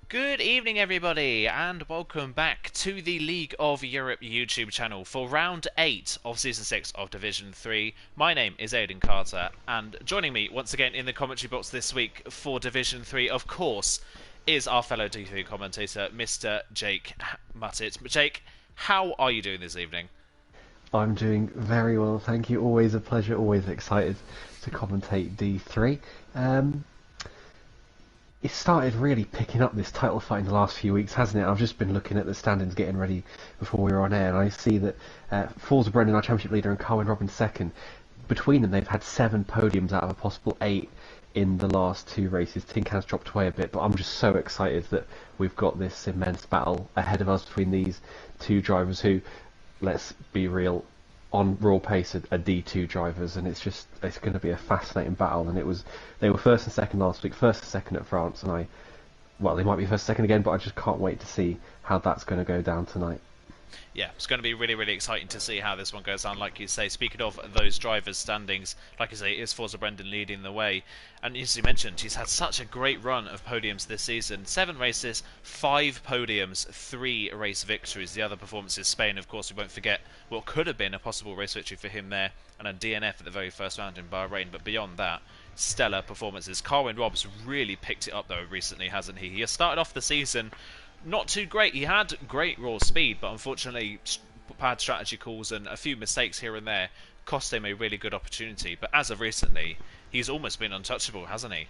Good evening, everybody, and welcome back to the League of Europe YouTube channel for round 8 of Season 6 of Division 3. My name is Aidan Carter, and joining me once again in the commentary box this week for Division 3, of course, is our fellow D3 commentator, Mr. Jake Muttett. Jake, how are you doing this evening? I'm doing very well, thank you. Always a pleasure, always excited to commentate D3. It started really picking up this title fight in the last few weeks, hasn't it? I've just been looking at the standings, getting ready before we were on air, and I see that Forza Brendan, our championship leader, and Carwyn Robin second. Between them, they've had 7 podiums out of a possible 8 in the last 2 races. Tinkan's dropped away a bit, but I'm just so excited that we've got this immense battle ahead of us between these 2 drivers who, let's be real, on raw pace are D2 drivers, and it's going to be a fascinating battle. And they were first and second last week, first and second at France, and they might be first and second again, but I just can't wait to see how that's going to go down tonight. Yeah, it's going to be really, really exciting to see how this one goes on. Like you say, speaking of those drivers' standings, like you say, it is Forza Brendan leading the way. And as you mentioned, he's had such a great run of podiums this season. 7 races, 5 podiums, 3 race victories. The other performance is Spain, of course. We won't forget what could have been a possible race victory for him there, and a DNF at the very first round in Bahrain. But beyond that, stellar performances. Carwyn Robbs really picked it up, though, recently, hasn't he? He has started off the season not too great. He had great raw speed, but unfortunately bad strategy calls and a few mistakes here and there cost him a really good opportunity. But as of recently, he's almost been untouchable, hasn't he?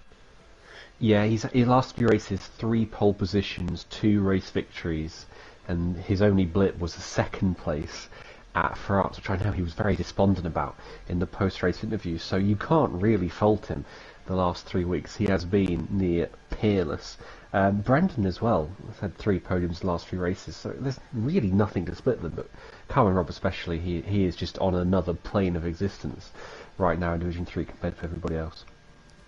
Yeah, he last few races, 3 pole positions, 2 race victories, and his only blip was a second place at France, which I know he was very despondent about in the post-race interview. So you can't really fault him. The last 3 weeks, he has been near peerless. Brendan as well has had 3 podiums the last few races, so there's really nothing to split them. But Carwyn Robb especially, he is just on another plane of existence right now in Division 3 compared to everybody else.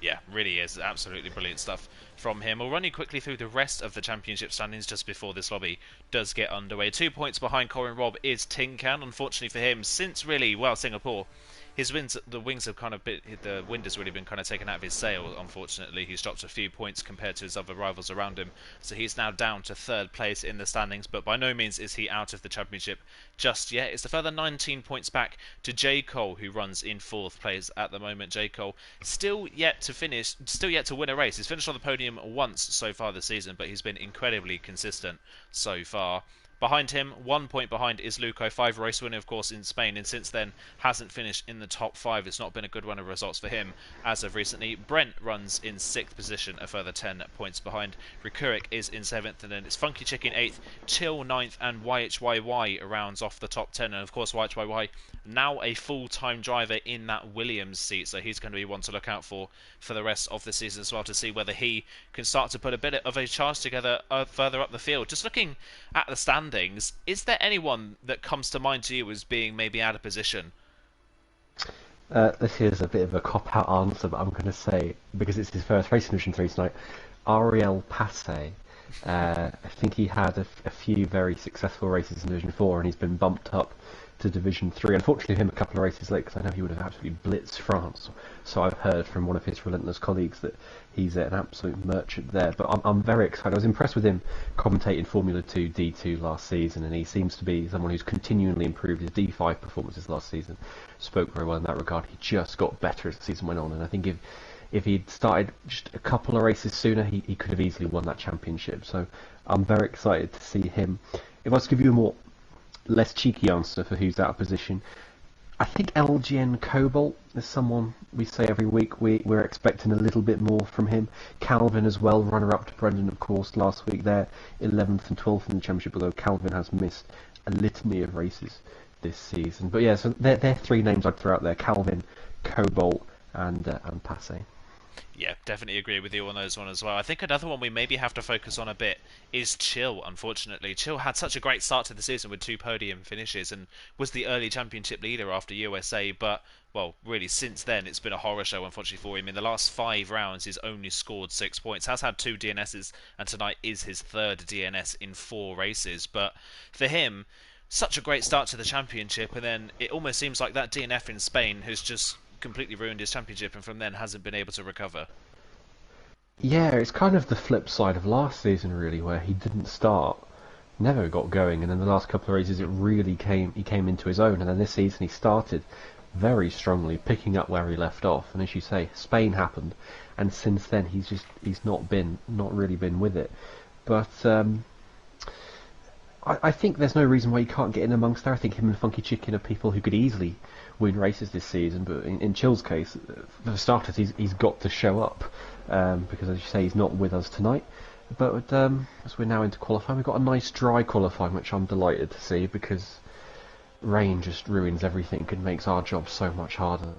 Yeah, really is. Absolutely brilliant stuff from him. We'll run you quickly through the rest of the championship standings just before this lobby does get underway. 2 points behind Carwyn Robb is Tinkan. Unfortunately for him, since really, well, Singapore, the wings have kind of the wind has really been kind of taken out of his sail. Unfortunately, he's dropped a few points compared to his other rivals around him, so he's now down to 3rd place in the standings. But by no means is he out of the championship just yet. It's a further 19 points back to J Cole, who runs in 4th place at the moment. J Cole still yet to win a race. He's finished on the podium once so far this season, but he's been incredibly consistent so far. Behind him, 1 point behind, is Luco, 5 race winner, of course, in Spain, and since then hasn't finished in the top 5. It's not been a good run of results for him as of recently. Brent runs in 6th position, a further 10 points behind. Rikurik is in 7th, and then it's Funky Chicken 8th, Chill 9th, and YHYY rounds off the top 10. And of course, YHYY now a full-time driver in that Williams seat, so he's going to be one to look out for the rest of the season as well, to see whether he can start to put a bit of a charge together further up the field. Just looking at the standings, is there anyone that comes to mind to you as being maybe out of position? This is a bit of a cop-out answer, but I'm going to say, because it's his first race in Division 3 tonight, Ariel Passe. I think he had a few very successful races in Division 4, and he's been bumped up to Division 3. Unfortunately for him, a couple of races late, because I know he would have absolutely blitzed France. So I've heard from one of his relentless colleagues that he's an absolute merchant there. But I'm very excited. I was impressed with him commentating Formula 2 D2 last season, and he seems to be someone who's continually improved his D5 performances last season. Spoke very well in that regard. He just got better as the season went on, and I think if he'd started just a couple of races sooner, he could have easily won that championship. So I'm very excited to see him. If I was to give you a less cheeky answer for who's out of position, I think LGN Cobalt is someone we say every week we're expecting a little bit more from him. Calvin as well, runner-up to Brendan, of course, last week there, 11th and 12th in the championship, although Calvin has missed a litany of races this season. But yeah, so they're 3 names I'd throw out there: Calvin, Cobalt, and Passe. Yeah, definitely agree with you on those one as well. I think another one we maybe have to focus on a bit is Chill, unfortunately. Chill had such a great start to the season with 2 podium finishes and was the early championship leader after USA, but, well, really since then it's been a horror show, unfortunately, for him. In the last 5 rounds he's only scored 6 points, has had 2 DNSs, and tonight is his 3rd DNS in 4 races. But for him, such a great start to the championship, and then it almost seems like that DNF in Spain has just completely ruined his championship, and from then hasn't been able to recover. Yeah, it's kind of the flip side of last season, really, where he didn't start, never got going, and then the last couple of races he came into his own, and then this season he started very strongly, picking up where he left off. And as you say, Spain happened, and since then he's not really been with it. But I think there's no reason why he can't get in amongst there. I think him and Funky Chicken are people who could easily win races this season. But in Chill's case, for starters, he's got to show up because, as you say, he's not with us tonight. But as we're now into qualifying, we've got a nice dry qualifying, which I'm delighted to see because rain just ruins everything and makes our job so much harder.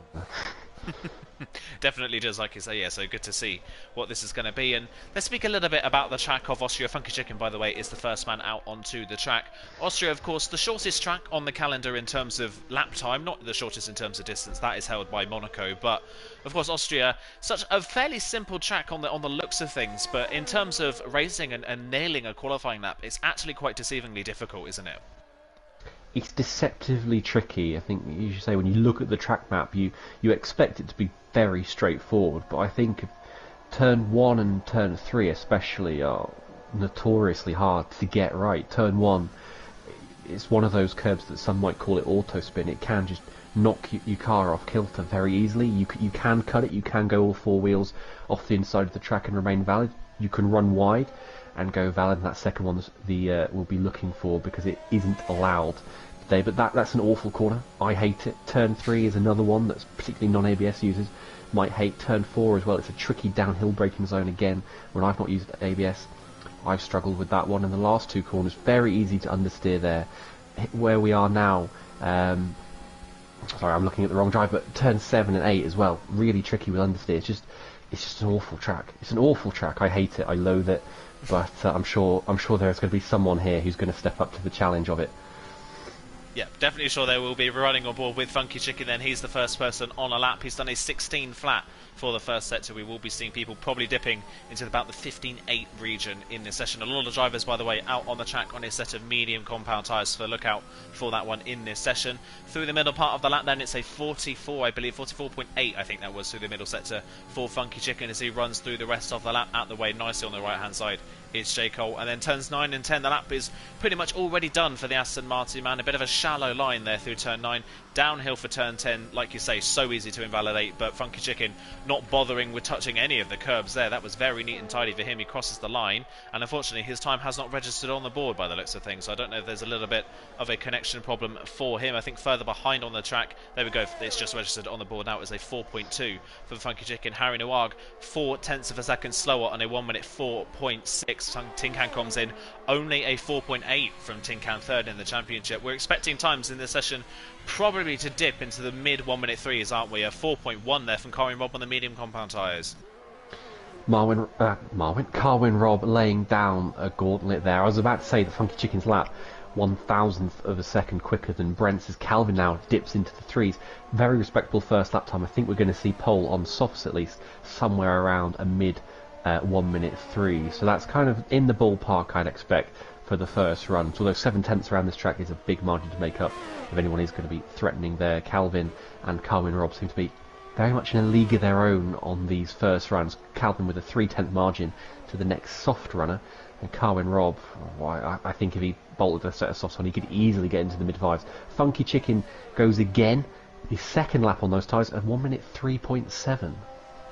Definitely does, like you say, yeah, so good to see what this is going to be. And let's speak a little bit about the track of Austria. Funky Chicken, by the way, is the first man out onto the track. Austria, of course, the shortest track on the calendar in terms of lap time, not the shortest in terms of distance, that is held by Monaco, but of course Austria, such a fairly simple track on the looks of things, but in terms of racing and nailing a qualifying lap, it's actually quite deceivingly difficult, isn't it? It's deceptively tricky. I think you should say when you look at the track map, you expect it to be very straightforward, but I think turn 1 and turn 3 especially are notoriously hard to get right. Turn 1 is one of those curbs that some might call it auto spin. It can just knock your car off kilter very easily. You can cut it, you can go all four wheels off the inside of the track and remain valid. You can run wide and go valid, and that second one we'll be looking for because it isn't allowed today. But that's an awful corner. I hate it. Turn 3 is another one that's particularly non-ABS users might hate. Turn 4 as well. It's a tricky downhill braking zone again. When I've not used ABS, I've struggled with that one. And the last two corners, very easy to understeer there. Where we are now, sorry, I'm looking at the wrong drive, but turn 7 and 8 as well, really tricky with understeer. It's just an awful track. It's an awful track. I hate it. I loathe it. But I'm sure there's going to be someone here who's going to step up to the challenge of it. Yeah, definitely sure they will be running on board with Funky Chicken then. He's the first person on a lap. He's done a 16 flat for the first set, so we will be seeing people probably dipping into about the 15.8 region in this session. A lot of drivers, by the way, out on the track on a set of medium compound tyres, so look out for that one in this session. Through the middle part of the lap then, it's a 44, I believe, 44.8 I think that was through the middle sector for Funky Chicken as he runs through the rest of the lap out the way nicely on the right hand side. It's J. Cole, and then turns 9 and 10. The lap is pretty much already done for the Aston Martin man. A bit of a shallow line there through turn 9. Downhill for turn 10, like you say, so easy to invalidate, but Funky Chicken not bothering with touching any of the curbs there. That was very neat and tidy for him. He crosses the line, and unfortunately his time has not registered on the board by the looks of things. So I don't know if there's a little bit of a connection problem for him. I think further behind on the track, there we go, it's just registered on the board now as a 4.2 for Funky Chicken. Harry Nouag, 4/10 of a second slower on a 1 minute 4.6. Tin Can comes in only a 4.8 from Tin Can third in the championship. We're expecting times in this session probably to dip into the mid 1 minute 3s, aren't we? A 4.1 there from Carwin Rob on the medium compound tyres. Carwin Rob laying down a gauntlet there. I was about to say that Funky Chicken's lap 1,000th of a second quicker than Brent's as Calvin now dips into the 3s. Very respectable first lap time. I think we're going to see pole on softs at least somewhere around a mid 1 minute 3. So that's kind of in the ballpark I'd expect for the first run. So although 7/10 around this track is a big margin to make up if anyone is going to be threatening there. Calvin and Carwin Rob seem to be very much in a league of their own on these first runs. Calvin with a 3/10 margin to the next soft runner, and Carwin Rob, I think if he bolted a set of softs on, he could easily get into the mid-5s. Funky Chicken goes again, his second lap on those tyres at 1 minute 3.7.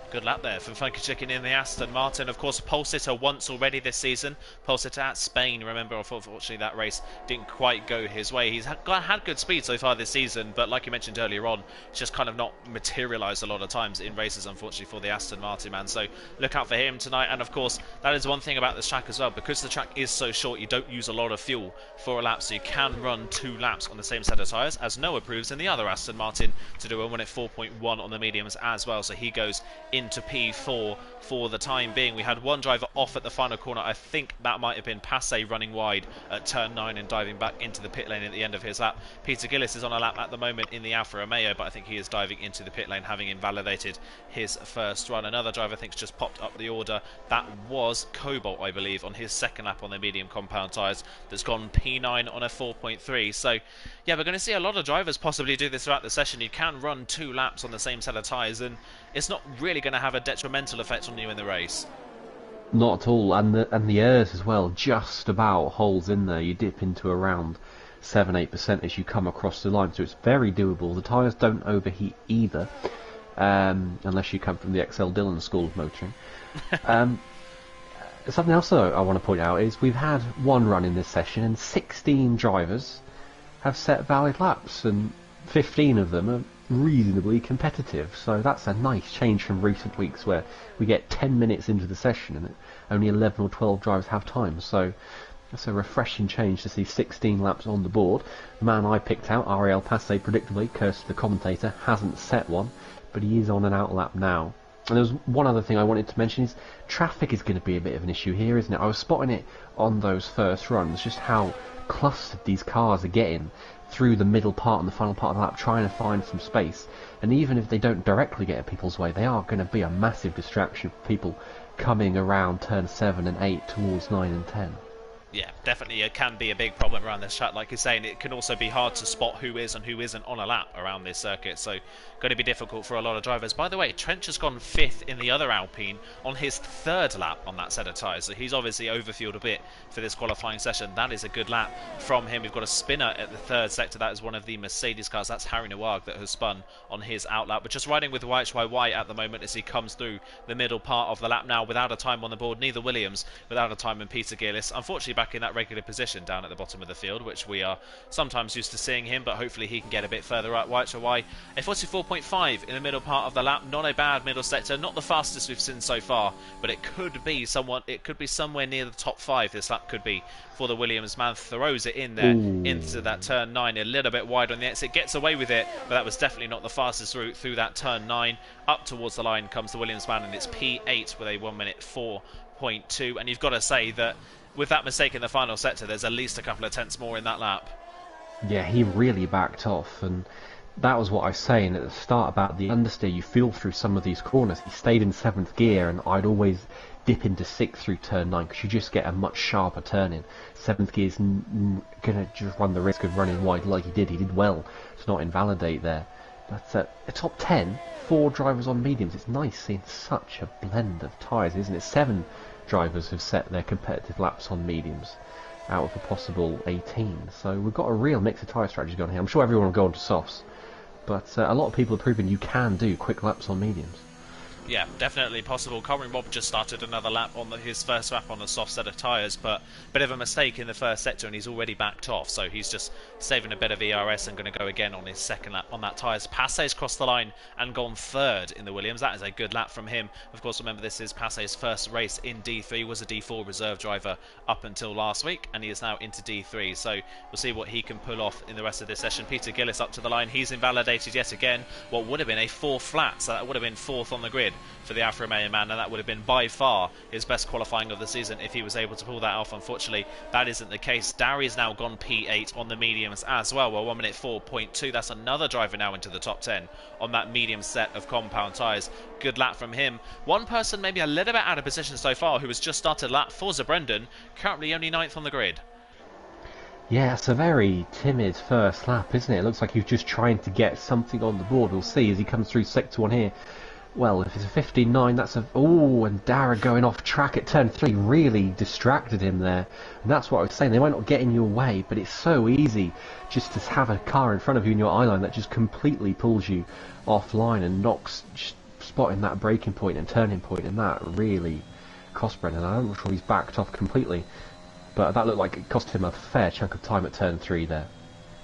Good lap there from Funky Chicken in the Aston Martin. Of course, pole sitter once already this season. Pole sitter at Spain. Remember, unfortunately, that race didn't quite go his way. He's had good speed so far this season, but like you mentioned earlier on, it's just kind of not materialised a lot of times in races, unfortunately, for the Aston Martin man. So look out for him tonight. And of course, that is one thing about this track as well. Because the track is so short, you don't use a lot of fuel for a lap, so you can run 2 laps on the same set of tyres, as Noah proves in the other Aston Martin to do a 1 at 4.1 on the mediums as well. So he goes into P4 for the time being. We had one driver off at the final corner. I think that might have been Passe running wide at turn 9 and diving back into the pit lane at the end of his lap. Peter Gillis is on a lap at the moment in the Alfa Romeo, but I think he is diving into the pit lane having invalidated his first run. Another driver I think just popped up the order. That was Cobalt, I believe, on his second lap on the medium compound tyres. That's gone P9 on a 4.3. So yeah, we're going to see a lot of drivers possibly do this throughout the session. You can run 2 laps on the same set of tyres, and it's not really going to have a detrimental effect on you in the race. Not at all, and the airs as well, just about holds in there. You dip into around 7-8% as you come across the line, so it's very doable. The tyres don't overheat either, unless you come from the XL Dillon school of motoring. Um, Something else though I want to point out is we've had one run in this session, and 16 drivers have set valid laps, and 15 of them are reasonably competitive. So that's a nice change from recent weeks where we get 10 minutes into the session and only 11 or 12 drivers have time. So that's a refreshing change to see 16 laps on the board. The man I picked out, Ariel Passe, predictably, curse to the commentator, hasn't set one, but he is on an outlap now. And there was one other thing I wanted to mention is traffic is going to be a bit of an issue here, isn't it? I was spotting it on those first runs, just how clustered these cars are getting through the middle part and the final part of the lap, trying to find some space. And even if they don't directly get in people's way, they are going to be a massive distraction for people coming around turn 7 and 8 towards 9 and 10. Yeah, definitely it can be a big problem around this track. Like you're saying, it can also be hard to spot who is and who isn't on a lap around this circuit, so going to be difficult for a lot of drivers. By the way, Trench has gone 5th in the other Alpine on his 3rd lap on that set of tyres, so he's obviously overfueled a bit for this qualifying session. That is a good lap from him. We've got a spinner at the 3rd sector. That is one of the Mercedes cars. That's Harry Nowag that has spun on his outlap, but just riding with YHYY at the moment as he comes through the middle part of the lap now without a time on the board. Neither Williams without a time, and Peter Gillis unfortunately back in that regular position down at the bottom of the field, which we are sometimes used to seeing him, but hopefully he can get a bit further up. YHY a 44.5 in the middle part of the lap. Not a bad middle sector, not the fastest we've seen so far, but it could be somewhere near the top 5. This lap could be for the Williams man. Throws it in there into that turn 9, a little bit wide on the exit, gets away with it, but that was definitely not the fastest route through that turn 9. Up towards the line comes the Williams man, and it's P8 with a 1 minute 4.2, and you've got to say that with that mistake in the final sector, there's at least a couple of tenths more in that lap. Yeah, he really backed off, and that was what I was saying at the start about the understeer. You feel through some of these corners. He stayed in 7th gear, and I'd always dip into 6th through turn 9 because you just get a much sharper turn in. 7th gear's going to just run the risk of running wide like he did. He did well to not invalidate there. But a top 10, 4 drivers on mediums. It's nice seeing such a blend of tyres, isn't it? 7 drivers have set their competitive laps on mediums out of a possible 18. So we've got a real mix of tyre strategies going here. I'm sure everyone will go on to softs, but a lot of people have proven you can do quick laps on mediums. Yeah, definitely possible. Colin Robb just started another lap on his first lap on a soft set of tyres, but a bit of a mistake in the first sector and he's already backed off, so he's just saving a bit of ERS and going to go again on his second lap on that tyres. Passe's crossed the line and gone 3rd in the Williams. That is a good lap from him. Of course, remember this is Passe's first race in D3, was a D4 reserve driver up until last week, and he is now into D3, so we'll see what he can pull off in the rest of this session. Peter Gillis up to the line. He's invalidated yet again what would have been a 4 flat, so that would have been 4th on the grid for the Alfa Romeo man, and that would have been by far his best qualifying of the season if he was able to pull that off. Unfortunately, that isn't the case. Darry's now gone P8 on the mediums as well. Well, 1 minute 4.2. That's another driver now into the top 10 on that medium set of compound tyres. Good lap from him. One person maybe a little bit out of position so far who has just started lap, Forza Brendan, currently only 9th on the grid. Yeah, it's a very timid first lap, isn't it? It looks like he's just trying to get something on the board. We'll see as he comes through sector 1 here. Well, if it's a 59, that's a... Oh, and Dara going off track at turn 3 really distracted him there. And that's what I was saying. They might not get in your way, but it's so easy just to have a car in front of you in your eye line that just completely pulls you offline and knocks... Just spotting that braking point and turning point, and that really cost Brendan. I'm not sure he's backed off completely, but that looked like it cost him a fair chunk of time at turn 3 there.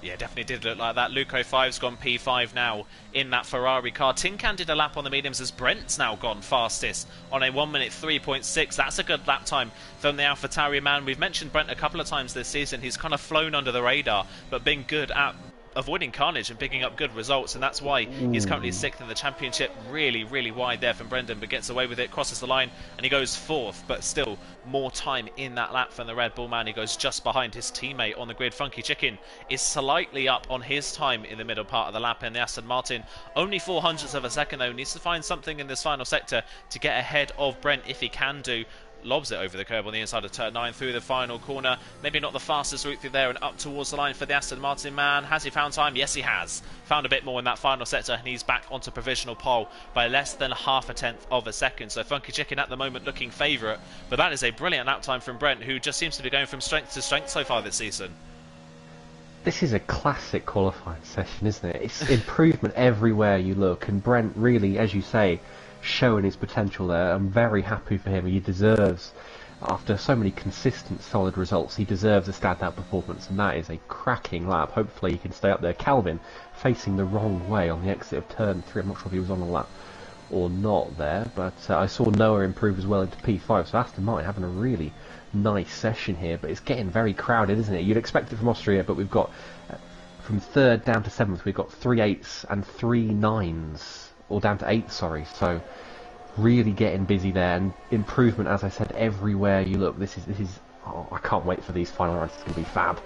Yeah, definitely did look like that. Luco 5's gone P5 now in that Ferrari car. Tin Can did a lap on the mediums as Brent's now gone fastest on a 1 minute 3.6. That's a good lap time from the AlphaTauri man. We've mentioned Brent a couple of times this season. He's kind of flown under the radar, but been good at avoiding carnage and picking up good results, and that's why he's currently 6th in the championship. Really wide there from Brendan, but gets away with it, crosses the line, and he goes 4th, but still more time in that lap from the Red Bull man. He goes just behind his teammate on the grid. Funky Chicken is slightly up on his time in the middle part of the lap, and the Aston Martin only 0.04 of a second though. Needs to find something in this final sector to get ahead of Brent if he can do. lobs it over the curb on the inside of turn 9 through the final corner. Maybe not the fastest route through there and up towards the line for the Aston Martin man. Has he found time? Yes, he has. Found a bit more in that final sector, and he's back onto provisional pole by less than half a tenth of a second. So Funky Chicken at the moment looking favourite, but that is a brilliant lap time from Brent, who just seems to be going from strength to strength so far this season. This is a classic qualifying session, isn't it? It's improvement everywhere you look, and Brent really, as you say, showing his potential there. I'm very happy for him. He deserves, after so many consistent, solid results, he deserves a standout performance, and that is a cracking lap. Hopefully he can stay up there. Calvin facing the wrong way on the exit of turn 3. I'm not sure if he was on a lap or not there, but I saw Noah improve as well into P5, so Aston Martin having a really nice session here, but it's getting very crowded, isn't it? You'd expect it from Austria, but we've got from 3rd down to 7th, we've got 3 8s and 3 9s, or down to 8, sorry, so really getting busy there, and improvement, as I said, everywhere you look. This is oh, I can't wait for these final rounds. It's going to be fab.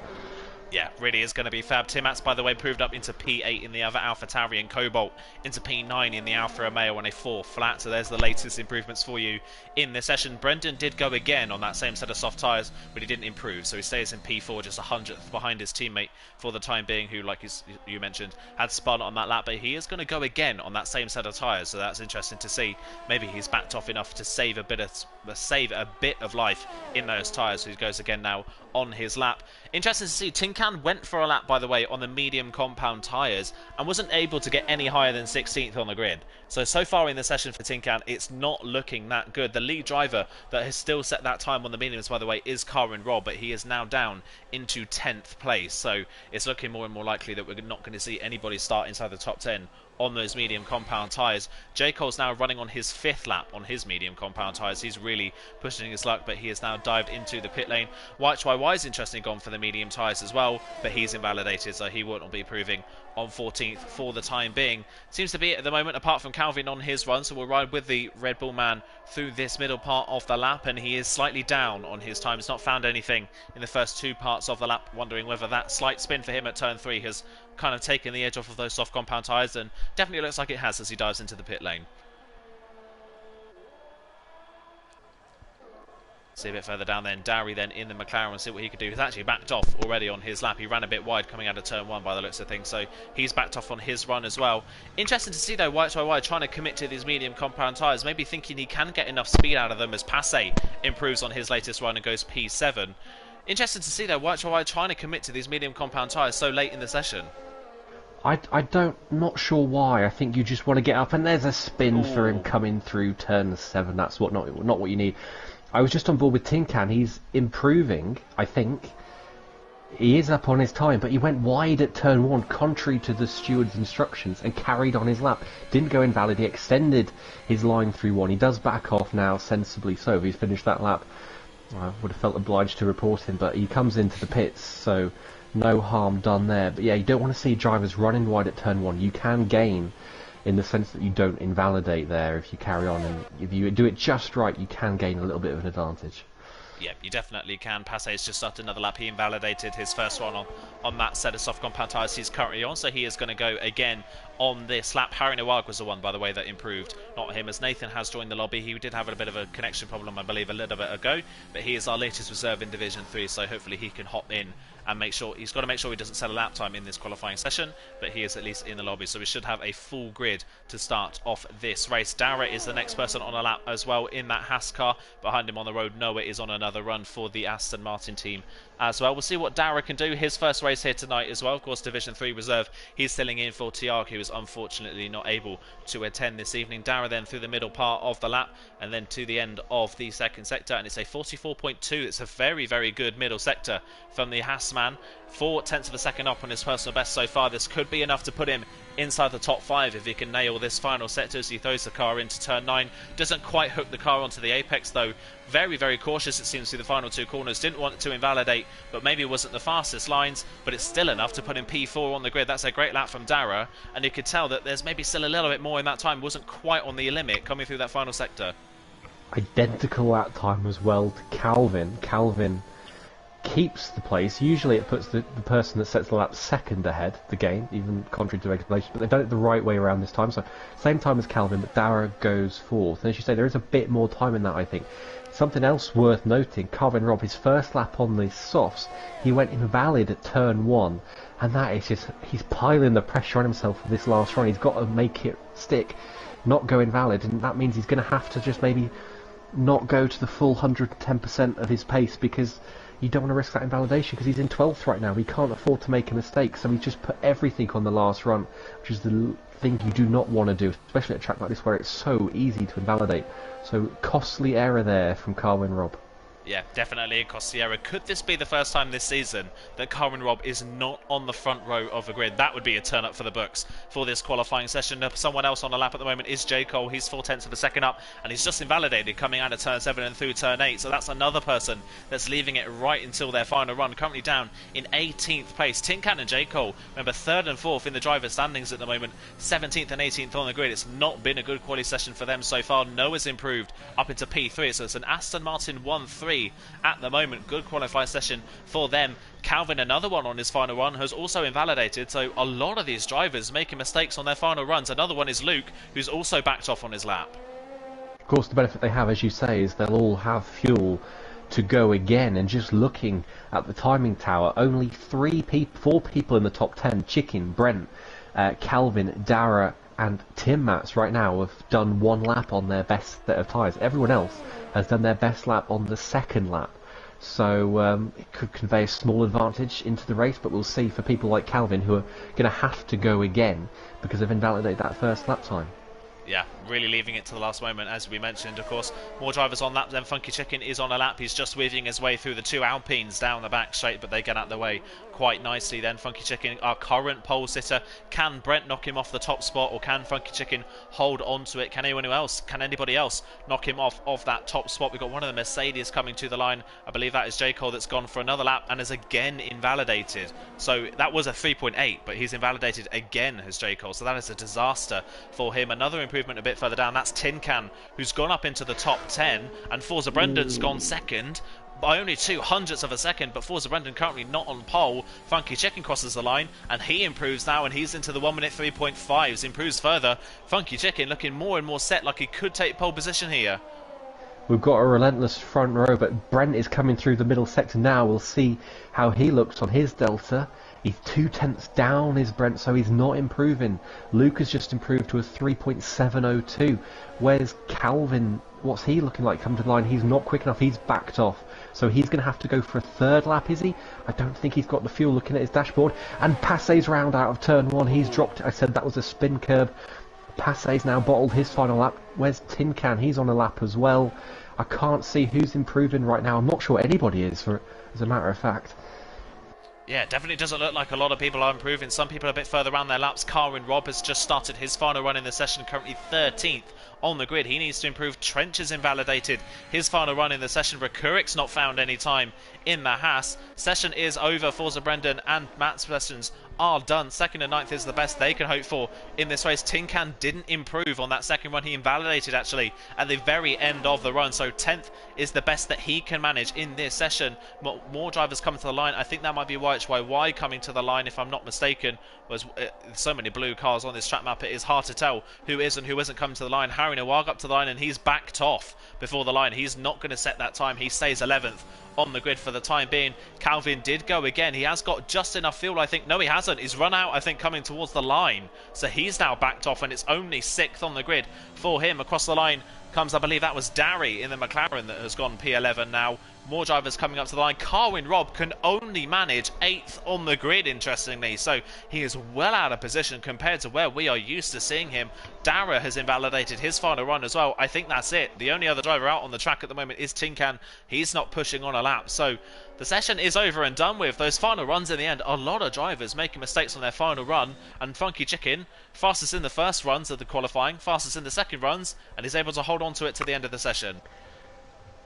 Yeah, really is going to be fab. Timax, by the way, proved up into P8 in the other Alpha Tauri and Cobalt, into P9 in the Alfa Romeo on a 4 flat. So there's the latest improvements for you in this session. Brendan did go again on that same set of soft tyres, but he didn't improve. So he stays in P4, just 100th behind his teammate for the time being, who, like you mentioned, had spun on that lap. But he is going to go again on that same set of tyres. So that's interesting to see. Maybe he's backed off enough to save a bit of life in those tyres. So he goes again now on his lap. Interesting to see, Tinkan went for a lap, by the way, on the medium compound tyres and wasn't able to get any higher than 16th on the grid. So far in the session for Tinkan, it's not looking that good. The lead driver that has still set that time on the mediums, by the way, is Karen Robb, but he is now down into 10th place. So it's looking more and more likely that we're not going to see anybody start inside the top 10 on those medium compound tyres. J. Cole's now running on his 5th lap on his medium compound tyres. He's really pushing his luck, but he has now dived into the pit lane. White YY is interestingly gone for the medium tyres as well, but he's invalidated, so he won't be proving on 14th for the time being. Seems to be at the moment, apart from Calvin on his run, so we'll ride with the Red Bull man through this middle part of the lap, and he is slightly down on his time. He's not found anything in the first 2 parts of the lap, wondering whether that slight spin for him at turn 3 has kind of taken the edge off of those soft compound tyres, and definitely looks like it has as he dives into the pit lane. See a bit further down then, Dowry then in the McLaren, see what he could do. He's actually backed off already on his lap. He ran a bit wide coming out of turn 1 by the looks of things, so he's backed off on his run as well. Interesting to see though, White YY trying to commit to these medium compound tyres, maybe thinking he can get enough speed out of them as Passe improves on his latest run and goes P7. Interesting to see though, White YY trying to commit to these medium compound tyres so late in the session. Not sure why. I think you just want to get up, and there's a spin for him coming through turn 7. That's not what you need. I was just on board with Tinkan. He's improving, I think. He is up on his time, but he went wide at turn 1, contrary to the steward's instructions, and carried on his lap. Didn't go invalid. He extended his line through 1. He does back off now, sensibly so. If he's finished that lap, I would have felt obliged to report him, but he comes into the pits, so no harm done there. But yeah, you don't want to see drivers running wide at turn 1. You can gain in the sense that you don't invalidate there if you carry on, and if you do it just right, you can gain a little bit of an advantage. Yeah, you definitely can. Passe's just started another lap. He invalidated his first one on that set of soft compound tyres he's currently on, so he is going to go again on this lap. Harry Nawag was the one, by the way, that improved, not him, as Nathan has joined the lobby. He did have a bit of a connection problem, I believe, a little bit ago, but he is our latest reserve in Division 3, so hopefully he can hop in and make sure, he's got to make sure he doesn't set a lap time in this qualifying session, but he is at least in the lobby, so we should have a full grid to start off this race. Dara is the next person on a lap as well in that Haas car. Behind him on the road, Noah is on another run for the Aston Martin team as well. We'll see what Dara can do. His first race here tonight as well, of course, Division 3 reserve. He's filling in for Tiag, who is unfortunately not able to attend this evening. Dara then through the middle part of the lap and then to the end of the second sector, and it's a 44.2. It's a very, very good middle sector from the Haas man. 4/10 of a second up on his personal best so far. This could be enough to put him inside the top 5 if he can nail this final sector as he throws the car into turn 9. Doesn't quite hook the car onto the apex though. Very, very cautious it seems through the final 2 corners. Didn't want to invalidate, but maybe wasn't the fastest lines, but it's still enough to put him P4 on the grid. That's a great lap from Dara, and you could tell that there's maybe still a little bit more in that time. Wasn't quite on the limit coming through that final sector. Identical lap time as well to Calvin. Calvin keeps the place. Usually it puts the person that sets the lap second ahead the game, even contrary to regulations, but they've done it the right way around this time. So same time as Calvin, but Dara goes fourth. And as you say, there is a bit more time in that, I think. Something else worth noting, Carvin Robb, his first lap on the softs, he went invalid at turn 1, and that is just, he's piling the pressure on himself for this last run. He's got to make it stick, not go invalid, and that means he's going to have to just maybe not go to the full 110% of his pace, because you don't want to risk that invalidation, because he's in 12th right now. He can't afford to make a mistake, so he just put everything on the last run, which is the thing you do not want to do, especially at a track like this where it's so easy to invalidate. So costly error there from Carvin Robb. Yeah, definitely a costly error. Could this be the first time this season that Carvin Robb is not on the front row of the grid? That would be a turn up for the books for this qualifying session. Someone else on the lap at the moment is J. Cole. He's 4/10 of a second up, and he's just invalidated coming out of turn 7 and through turn 8. So that's another person that's leaving it right until their final run. Currently down in 18th place. Tin Can and J. Cole, remember, 3rd and 4th in the driver's standings at the moment. 17th and 18th on the grid. It's not been a good quality session for them so far. Noah's improved up into P3. So it's an Aston Martin 1-3 at the moment. Good qualifying session for them. Calvin, another one on his final run, has also invalidated, so a lot of these drivers making mistakes on their final runs. Another one is Luke, who's also backed off on his lap. Of course, the benefit they have, as you say, is they'll all have fuel to go again. And just looking at the timing tower, only 4 people in the top 10, Chicken, Brent, Calvin, Dara and Tim Mats right now have done 1 lap on their best set of tyres. Everyone else has done their best lap on the second lap. So it could convey a small advantage into the race, but we'll see for people like Calvin, who are going to have to go again because they've invalidated that first lap time. Yeah, really leaving it to the last moment, as we mentioned. Of course, more drivers on lap. Then Funky Chicken is on a lap. He's just weaving his way through the 2 Alpines down the back straight, but they get out of the way quite nicely. Then Funky Chicken, our current pole sitter. Can Brent knock him off the top spot, or can Funky Chicken hold on to it? Can anybody else knock him off of that top spot? We've got one of the Mercedes coming to the line. I believe that is J. Cole, that's gone for another lap and is again invalidated. So that was a 3.8, but he's invalidated again as J. Cole. So that is a disaster for him. Another improvement a bit further down, that's Tin Can, who's gone up into the top 10, and Forza Brendan's gone second by only 0.02 of a second, but Forza Brendan currently not on pole. Funky Chicken crosses the line, and he improves now, and he's into the 1 minute 3.5s, improves further. Funky Chicken looking more and more set, like he could take pole position here. We've got a relentless front row, but Brent is coming through the middle sector now. We'll see how he looks on his Delta. He's 0.2 down, is Brent, so he's not improving. Luke has just improved to a 3.702. Where's Calvin? What's he looking like coming to the line? He's not quick enough. He's backed off. So he's going to have to go for a 3rd lap, is he? I don't think he's got the fuel, looking at his dashboard. And Passay's round out of turn 1. He's dropped. I said that was a spin curb. Passay's now bottled his final lap. Where's Tin Can? He's on a lap as well. I can't see who's improving right now. I'm not sure anybody is, as a matter of fact. Yeah, definitely doesn't look like a lot of people are improving. Some people are a bit further around their laps. Carvin Robb has just started his final run in the session, currently 13th on the grid. He needs to improve. Trench is invalidated. His final run in the session. Rekurik's not found any time in the Haas. Session is over. Forza Brendan and Matt's sessions are done. 2nd and 9th is the best they can hope for in this race. Tin Can didn't improve on that second run. He invalidated actually at the very end of the run. So 10th is the best that he can manage in this session. More drivers coming to the line. I think that might be why it's YY coming to the line, if I'm not mistaken. Was so many blue cars on this track map, it is hard to tell who is and who isn't coming to the line. Harry Nawag up to the line, and he's backed off before the line. He's not going to set that time. He stays 11th on the grid for the time being. Calvin did go again. He has got just enough fuel, I think. No, he hasn't. He's run out, I think, coming towards the line. So he's now backed off, and it's only 6th on the grid for him. Across the line comes, I believe that was Darry in the McLaren that has gone P11 now. More drivers coming up to the line. Carvin Robb can only manage 8th on the grid, interestingly. So he is well out of position compared to where we are used to seeing him. Dara has invalidated his final run as well. I think that's it. The only other driver out on the track at the moment is Tin Can. He's not pushing on a lap. So the session is over and done with. Those final runs in the end, a lot of drivers making mistakes on their final run. And Funky Chicken, fastest in the first runs of the qualifying, fastest in the second runs, and is able to hold on to it to the end of the session.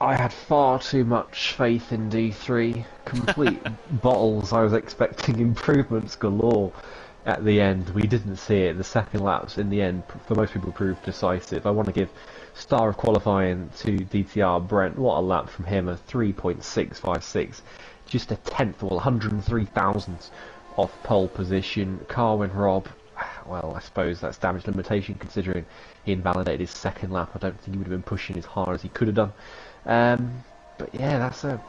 I had far too much faith in D3. Complete bottles. I was expecting improvements galore at the end. We didn't see it. The second laps in the end, for most people, proved decisive. I want to give star of qualifying to DTR Brent. What a lap from him, a 3.656. Just a tenth, well, 103 thousandths off pole position. Carvin Robb, well, I suppose that's damage limitation considering he invalidated his second lap. I don't think he would have been pushing as hard as he could have done. But yeah, that's a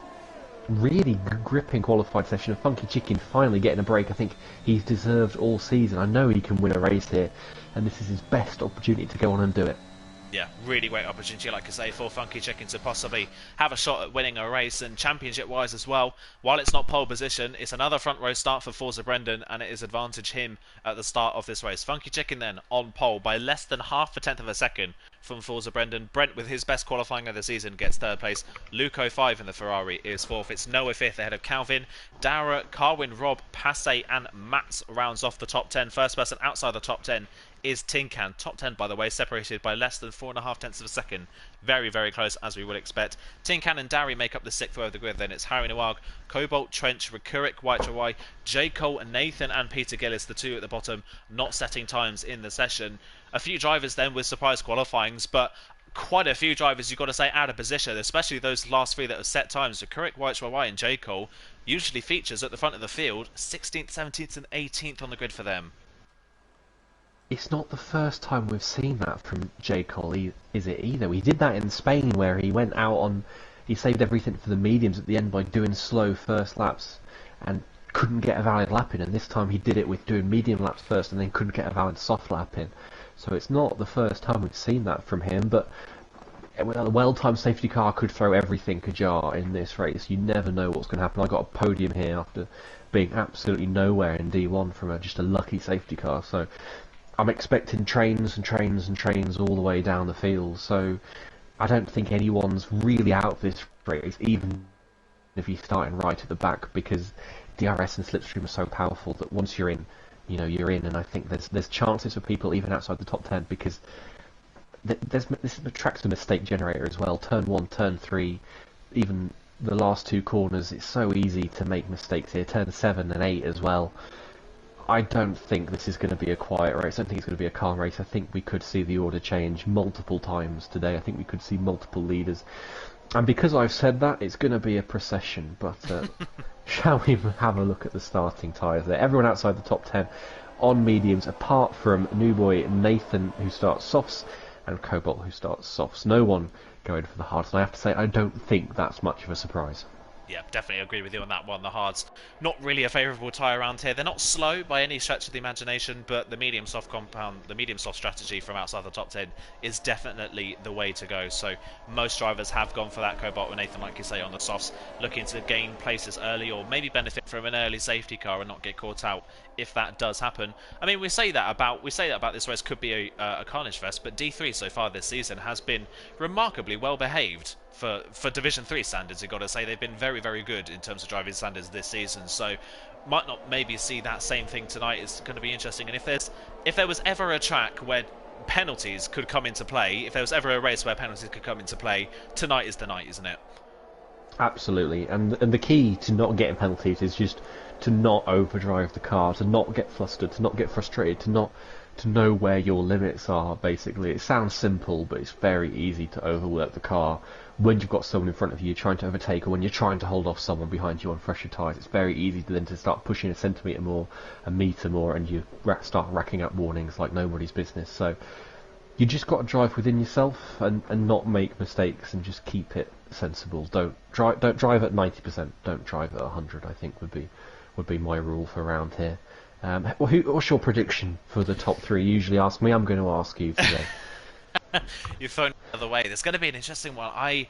really gripping qualified session. And Funky Chicken finally getting a break. I think he's deserved all season. I know he can win a race here, and this is his best opportunity to go on and do it. Yeah, really great opportunity, like I say, for Funky Chicken to possibly have a shot at winning a race, and championship-wise as well. While it's not pole position, it's another front row start for Forza Brendan, and it is advantage him at the start of this race. Funky Chicken then on pole by less than half a tenth of a second from Forza Brendan. Brent, with his best qualifying of the season, gets third place. Luke 05 in the Ferrari is fourth. It's Noah fifth ahead of Calvin. Dara, Carwin, Rob, Passe, and Mats rounds off the top 10. First person outside the top 10 is Tin Can. Top 10, by the way, separated by less than 4.5 tenths of a second. Very, very close, as we would expect. Tin Can and Dari make up the sixth row of the grid. Then it's Harry Nawag, Cobalt, Trench, Rekurik, White Chawai, J. Cole, Nathan, and Peter Gillis, the two at the bottom, not setting times in the session. A few drivers then with surprise qualifyings, but quite a few drivers, you've got to say, out of position, especially those last three that have set times. Rekurik, White Chawai, and J. Cole usually features at the front of the field, 16th, 17th, and 18th on the grid for them. It's not the first time we've seen that from J. Cole, is it either? We did that in Spain where he went out on... He saved everything for the mediums at the end by doing slow first laps and couldn't get a valid lap in, and this time he did it with doing medium laps first and then couldn't get a valid soft lap in. So it's not the first time we've seen that from him, but a well-timed safety car could throw everything ajar in this race. You never know what's going to happen. I got a podium here after being absolutely nowhere in D1 from just a lucky safety car, so I'm expecting trains and trains and trains all the way down the field, so I don't think anyone's really out of this race, even if you're starting right at the back, because DRS and Slipstream are so powerful that once you're in, you know, you're in, and I think there's chances for people even outside the top 10, because this track's a mistake generator as well. Turn 1, turn 3, even the last two corners, it's so easy to make mistakes here. Turn 7 and 8 as well. I don't think this is going to be a quiet race. I don't think it's going to be a calm race. I think we could see the order change multiple times today. I think we could see multiple leaders. And because I've said that, it's going to be a procession. But shall we have a look at the starting tyres there? Everyone outside the top 10 on mediums, apart from new boy Nathan, who starts softs, and Cobalt, who starts softs. No one going for the hards. And I have to say, I don't think that's much of a surprise. Yeah, definitely agree with you on that one. The hards, not really a favourable tyre around here. They're not slow by any stretch of the imagination, but the medium soft compound, the medium soft strategy from outside the top 10 is definitely the way to go. So most drivers have gone for that. Cobalt with Nathan, like you say, on the softs, looking to gain places early or maybe benefit from an early safety car and not get caught out if that does happen. I mean, we say that about this race could be a carnage fest, but D3 so far this season has been remarkably well behaved. For Division 3 standards, you've got to say they've been very, very good in terms of driving standards this season. So might not maybe see that same thing tonight. Is going to be interesting. And if there was ever a track where penalties could come into play, if there was ever a race where penalties could come into play, tonight is the night, isn't it? Absolutely. And the key to not getting penalties is just to not overdrive the car, to not get flustered, to not get frustrated, to know where your limits are, basically. It sounds simple, but it's very easy to overwork the car when you've got someone in front of you trying to overtake, or when you're trying to hold off someone behind you on fresher tyres. It's very easy to then to start pushing a centimetre more, a metre more, and you start racking up warnings like nobody's business. So you just got to drive within yourself and not make mistakes, and just keep it sensible. Don't drive at 90%. Don't drive at 100. I think would be my rule for around here. What's your prediction for the top 3? You usually ask me. I'm going to ask you today. You've thrown it the other way. There's going to be an interesting one. I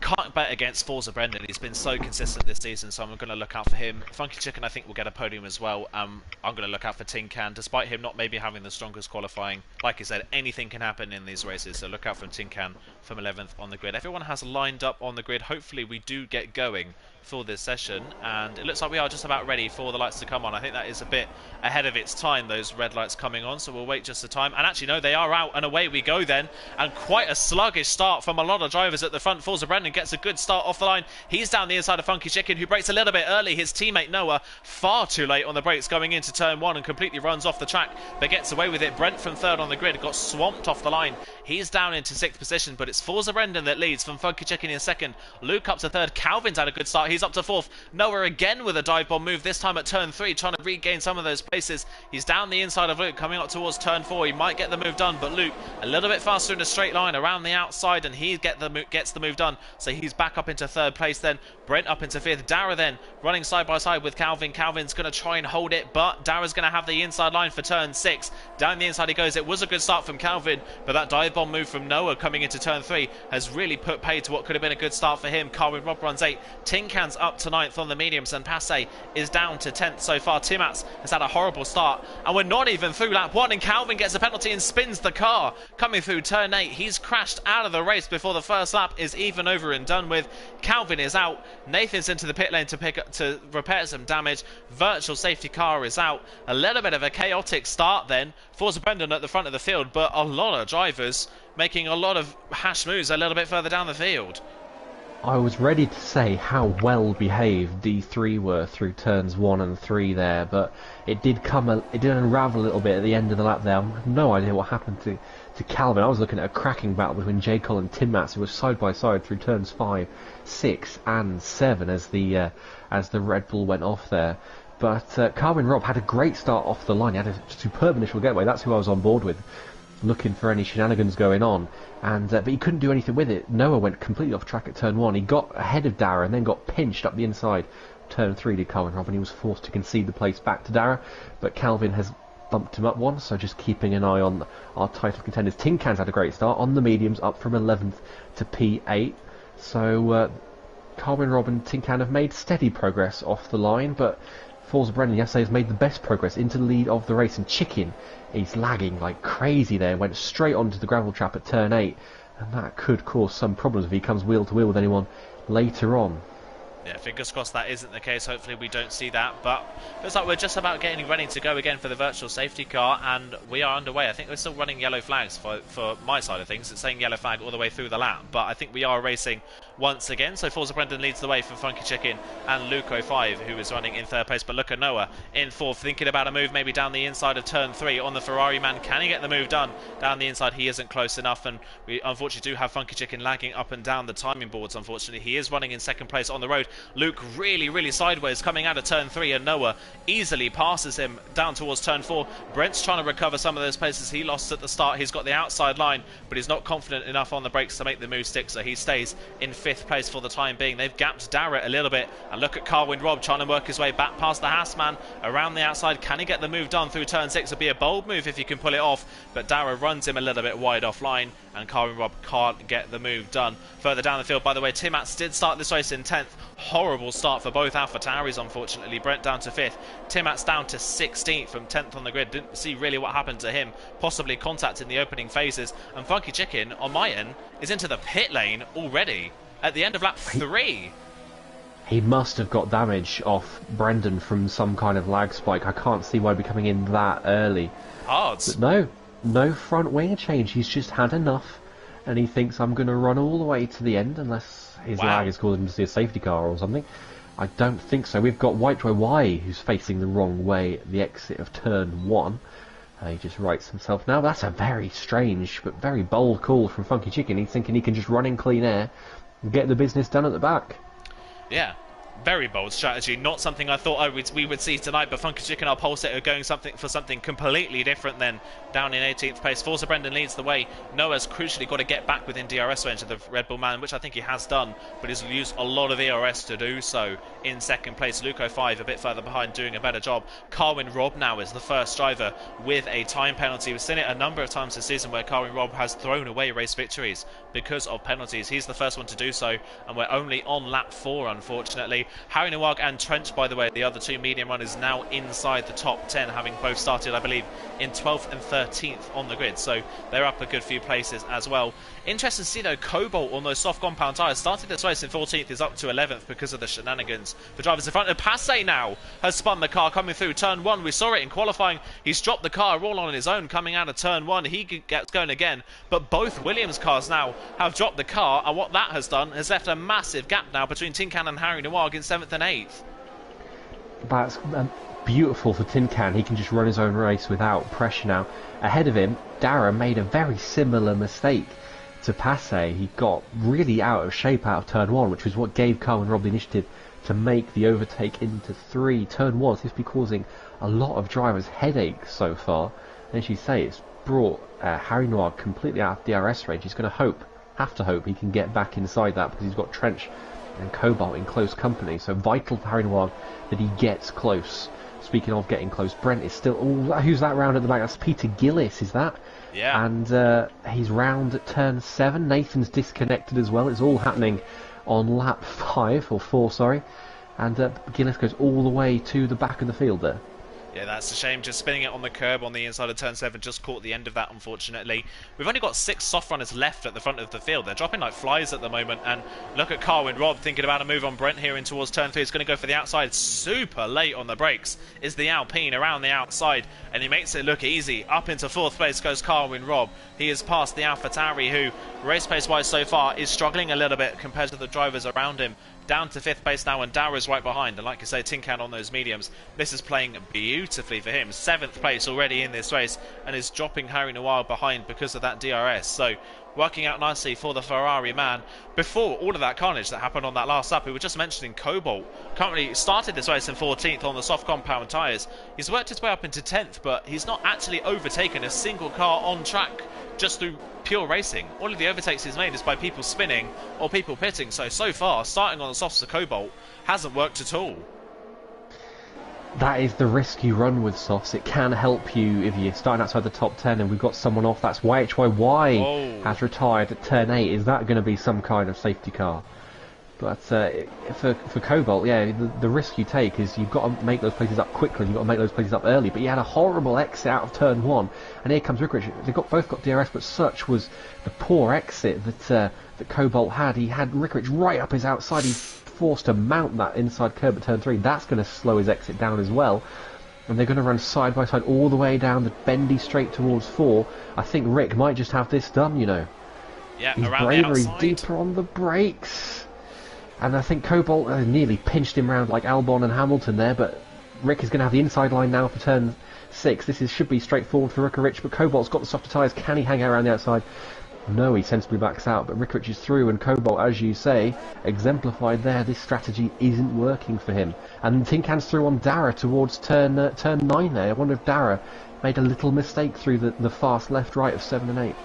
can't bet against Forza Brendan. He's been so consistent this season, so I'm going to look out for him. Funky Chicken, I think, will get a podium as well. I'm going to look out for Tin Can, despite him not maybe having the strongest qualifying. Like I said, anything can happen in these races, so look out for Tin Can from 11th on the grid. Everyone has lined up on the grid. Hopefully we do get going for this session, and it looks like we are just about ready for the lights to come on. I think that is a bit ahead of its time, those red lights coming on, so we'll wait just a time. And actually, no, they are out, and away we go then. And quite a sluggish start from a lot of drivers at the front. Forza Brendan gets a good start off the line. He's down the inside of Funky Chicken, who breaks a little bit early. His teammate Noah, far too late on the brakes going into turn 1 and completely runs off the track, but gets away with it. Brent from 3rd on the grid got swamped off the line. He's down into 6th position, but it's Forza Brendan that leads from Funky Chicken in 2nd. Luke up to 3rd. Calvin's had a good start. He's up to 4th. Noah again with a dive bomb move, this time at turn 3, trying to regain some of those places. He's down the inside of Luke, coming up towards turn 4. He might get the move done, but Luke a little bit faster in a straight line around the outside, and he gets the move done. So he's back up into 3rd place then. Brent up into 5th. Dara then running side by side with Calvin. Calvin's going to try and hold it, but Dara's going to have the inside line for turn 6. Down the inside he goes. It was a good start from Calvin, but that dive bomb move from Noah coming into turn 3 has really put paid to what could have been a good start for him. Carwin Rob runs 8. Tin Can's up to 9th on the mediums, and Passe is down to 10th so far. Timats has had a horrible start, and we're not even through lap 1, and Calvin gets a penalty and spins the car coming through turn 8. He's crashed out of the race before the first lap is even over and done with. Calvin is out. Nathan's into the pit lane to repair some damage. Virtual safety car is out. A little bit of a chaotic start then. Forza Brendan at the front of the field, but a lot of drivers making a lot of hash moves a little bit further down the field. I was ready to say how well behaved D3 were through turns 1 and 3 there, but it did unravel a little bit at the end of the lap there. I have no idea what happened to Calvin. I was looking at a cracking battle between J. Cole and Tim Mats, who was side by side through turns 5, 6 and 7 as the Red Bull went off there. But Carwin Rob had a great start off the line. He had a superb initial getaway. That's who I was on board with, looking for any shenanigans going on, and but he couldn't do anything with it. Noah went completely off track at turn 1. He got ahead of Dara and then got pinched up the inside. Turn 3 did Carwin Rob, and he was forced to concede the place back to Dara, but Calvin has bumped him up one, so just keeping an eye on our title contenders. Tin Can's had a great start on the mediums, up from 11th to P8, so Carwin Rob and Tin Can have made steady progress off the line, but Forza Brendan yesterday has made the best progress into the lead of the race, and Chicken, he's lagging like crazy there, went straight onto the gravel trap at turn 8, and that could cause some problems if he comes wheel to wheel with anyone later on. Yeah, fingers crossed that isn't the case. Hopefully we don't see that, but looks like we're just about getting ready to go again for the virtual safety car, and we are underway. I think we're still running yellow flags for my side of things. It's saying yellow flag all the way through the lap, but I think we are racing once again. So Forza Brendan leads the way for Funky Chicken and Luke05, who is running in 3rd place, but look at Noah in 4th, thinking about a move maybe down the inside of turn 3 on the Ferrari man. Can he get the move done down the inside? He isn't close enough, and we unfortunately do have Funky Chicken lagging up and down the timing boards. Unfortunately, he is running in 2nd place on the road. Luke really sideways coming out of turn 3, and Noah easily passes him down towards turn 4. Brent's trying to recover some of those places he lost at the start. He's got the outside line, but he's not confident enough on the brakes to make the move stick, so he stays in 5th place for the time being. They've gapped Dara a little bit, and look at Carwin Rob trying to work his way back past the Haasman around the outside. Can he get the move done through turn 6? It'll be a bold move if he can pull it off, but Dara runs him a little bit wide offline, and Carwin Rob can't get the move done. Further down the field, by the way, Timats did start this race in 10th. Horrible start for both AlphaTauris, unfortunately. Brent down to 5th, Timats down to 16th from 10th on the grid. Didn't see really what happened to him, possibly contact in the opening phases. And Funky Chicken, on my end, is into the pit lane already at the end of lap 3. He must have got damage off Brendan from some kind of lag spike. I can't see why he'd be coming in that early. Hards. But no front wing change. He's just had enough, and he thinks I'm going to run all the way to the end unless his lag is causing him to see a safety car or something. I don't think so. We've got White Joy Y, who's facing the wrong way at the exit of turn 1. He just rights himself now. That's a very strange but very bold call from Funky Chicken. He's thinking he can just run in clean air and get the business done at the back. Yeah, very bold strategy. Not something I thought we would see tonight, but Funky Chicken, our pole sitter, going for something completely different then. Down in 18th place, Forza Brendan leads the way. Noah's crucially got to get back within DRS range of the Red Bull man, which I think he has done, but he's used a lot of ERS to do so. In 2nd place, Luke05 a bit further behind, doing a better job. Carwin Rob now is the first driver with a time penalty. We've seen it a number of times this season where Carwin Rob has thrown away race victories because of penalties. He's the first one to do so, and we're only on lap 4, unfortunately. Harry Nawag and Trench, by the way, the other two medium runners, now inside the top 10, having both started, I believe, in 12th and 13th on the grid, so they're up a good few places as well. Interesting to see, though, Cobalt on those soft compound tyres started this race in 14th, is up to 11th because of the shenanigans. The drivers in front of Passe now has spun the car coming through turn 1. We saw it in qualifying. He's dropped the car all on his own coming out of turn 1. He gets going again, but both Williams cars now have dropped the car, and what that has done has left a massive gap now between Tin Can and Harry Nawag in 7th and 8th. That's beautiful for Tin Can. He can just run his own race without pressure now. Ahead of him, Dara made a very similar mistake to Passe. He got really out of shape out of turn 1, which was what gave Carwin Rob the initiative to make the overtake into 3. Turn 1 seems to be causing a lot of drivers headaches so far. And as you say, it's brought Harry Noir completely out of DRS range. He's going to have to hope he can get back inside that, because he's got Trench and Cobalt in close company. So vital for Harry Noir that he gets close. Speaking of getting close, Brent is still... Oh, who's that round at the back? That's Peter Gillis, is that? Yeah. And he's round at turn 7. Nathan's disconnected as well. It's all happening on lap 5, or 4, sorry. And Gillis goes all the way to the back of the field there. Yeah, that's a shame. Just spinning it on the curb on the inside of turn 7 just caught the end of that, unfortunately. We've only got 6 soft runners left at the front of the field. They're dropping like flies at the moment. And look at Carwin Rob thinking about a move on Brent here in towards turn 3. He's going to go for the outside. Super late on the brakes is the Alpine around the outside. And he makes it look easy. Up into 4th place goes Carwin Rob. He has passed the AlphaTauri, who, race pace-wise so far, is struggling a little bit compared to the drivers around him. Down to 5th place now, and Dara's right behind. And like I say, Tin Can on those mediums. This is playing beautifully for him. 7th place already in this race, and is dropping Harry Noir behind because of that DRS. So, working out nicely for the Ferrari man. Before all of that carnage that happened on that last lap, we were just mentioning Cobalt. Currently started this race in 14th on the soft compound tyres. He's worked his way up into 10th, but he's not actually overtaken a single car on track just through pure racing. All of the overtakes he's made is by people spinning or people pitting. So far, starting on the softs of Cobalt hasn't worked at all. That is the risk you run with softs. It can help you if you're starting outside the top 10 and we've got someone off. That's YHYY has retired at turn 8. Is that going to be some kind of safety car? But for Cobalt, yeah, the risk you take is you've got to make those places up quickly. You've got to make those places up early. But he had a horrible exit out of turn 1, and here comes Rickrich. They both got DRS, but such was the poor exit that Cobalt had. He had Rickrich right up his outside. He's forced to mount that inside curb at turn 3. That's going to slow his exit down as well. And they're going to run side by side all the way down the bendy straight towards 4. I think Rick might just have this done, you know. Yeah, he's around braver, the he's outside. deeper on the brakes. And I think Cobalt nearly pinched him round like Albon and Hamilton there, but Rick is going to have the inside line now for turn 6. This should be straightforward for Rickarich, but Cobalt's got the softer tyres. Can he hang out around the outside? No, he sensibly backs out, but Rickarich is through, and Cobalt, as you say, exemplified there. This strategy isn't working for him. And Tin Can's through on Dara towards turn 9 there. I wonder if Dara made a little mistake through the fast left-right of 7 and 8.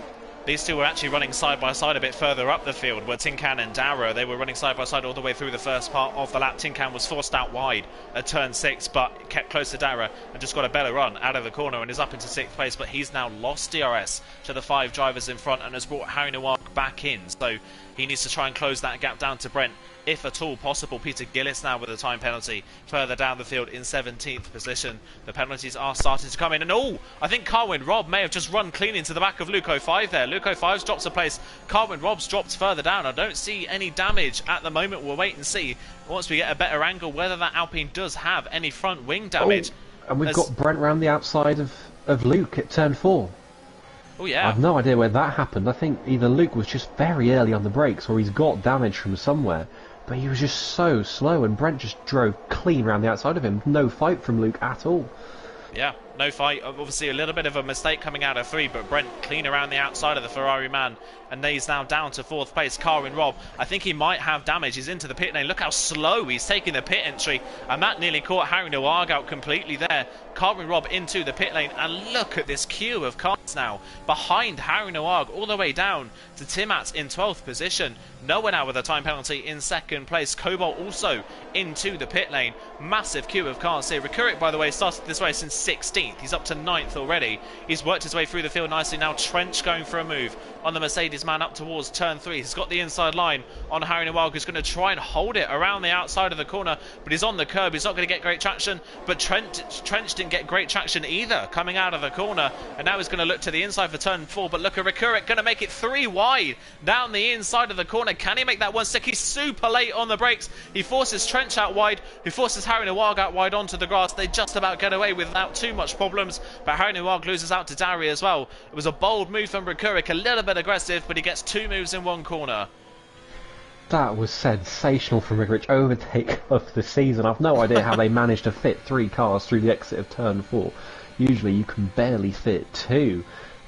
These two were actually running side by side a bit further up the field, where Tin Can and Dara, they were running side by side all the way through the first part of the lap. Tin Can was forced out wide at turn 6, but kept close to Dara and just got a better run out of the corner and is up into 6th place. But he's now lost DRS to the 5 drivers in front and has brought Harry Noir back in. So he needs to try and close that gap down to Brent, if at all possible. Peter Gillis now with a time penalty further down the field in 17th position. The penalties are starting to come in, and I think Carwin Rob may have just run clean into the back of Luco 5 there. Luco 5's drops a place, Carwin Rob's dropped further down. I don't see any damage at the moment. We'll wait and see once we get a better angle whether that Alpine does have any front wing damage. And we've got Brent round the outside of Luke at turn 4. Oh yeah. I've no idea where that happened. I think either Luke was just very early on the brakes or he's got damage from somewhere. But he was just so slow, and Brent just drove clean round the outside of him. No fight from Luke at all. Yeah, no fight. Obviously a little bit of a mistake coming out of 3, but Brent clean around the outside of the Ferrari man, and he's now down to 4th place. Carwin Rob, I think he might have damage. He's into the pit lane. Look how slow he's taking the pit entry, and that nearly caught Harry Noir out completely there. Carwin Rob into the pit lane, and look at this queue of cars now behind Harry Noir all the way down to Timat in 12th position. Noah now with a time penalty in 2nd place. Cobalt also into the pit lane. Massive queue of cars here. Rikurik, by the way, started this race in 16th. He's up to 9th already. He's worked his way through the field nicely. Now Trench going for a move on the Mercedes man up towards turn 3. He's got the inside line on Harry Noir, who's going to try and hold it around the outside of the corner, but he's on the curb. He's not going to get great traction, but Trench didn't get great traction either coming out of the corner, and now he's going to look to the inside for turn 4, but look at Rikurik going to make it 3 wide down the inside of the corner. Can he make that one stick? He's super late on the brakes. He forces Trench out wide, who forces Harry Noir out wide onto the grass. They just about get away without too much problems, but Harry Noir loses out to Dari as well. It was a bold move from Rikurik, a little bit aggressive, but he gets 2 moves in 1 corner. That was sensational from Rickarich. Overtake of the season. I've no idea how they managed to fit 3 cars through the exit of turn 4. Usually you can barely fit 2.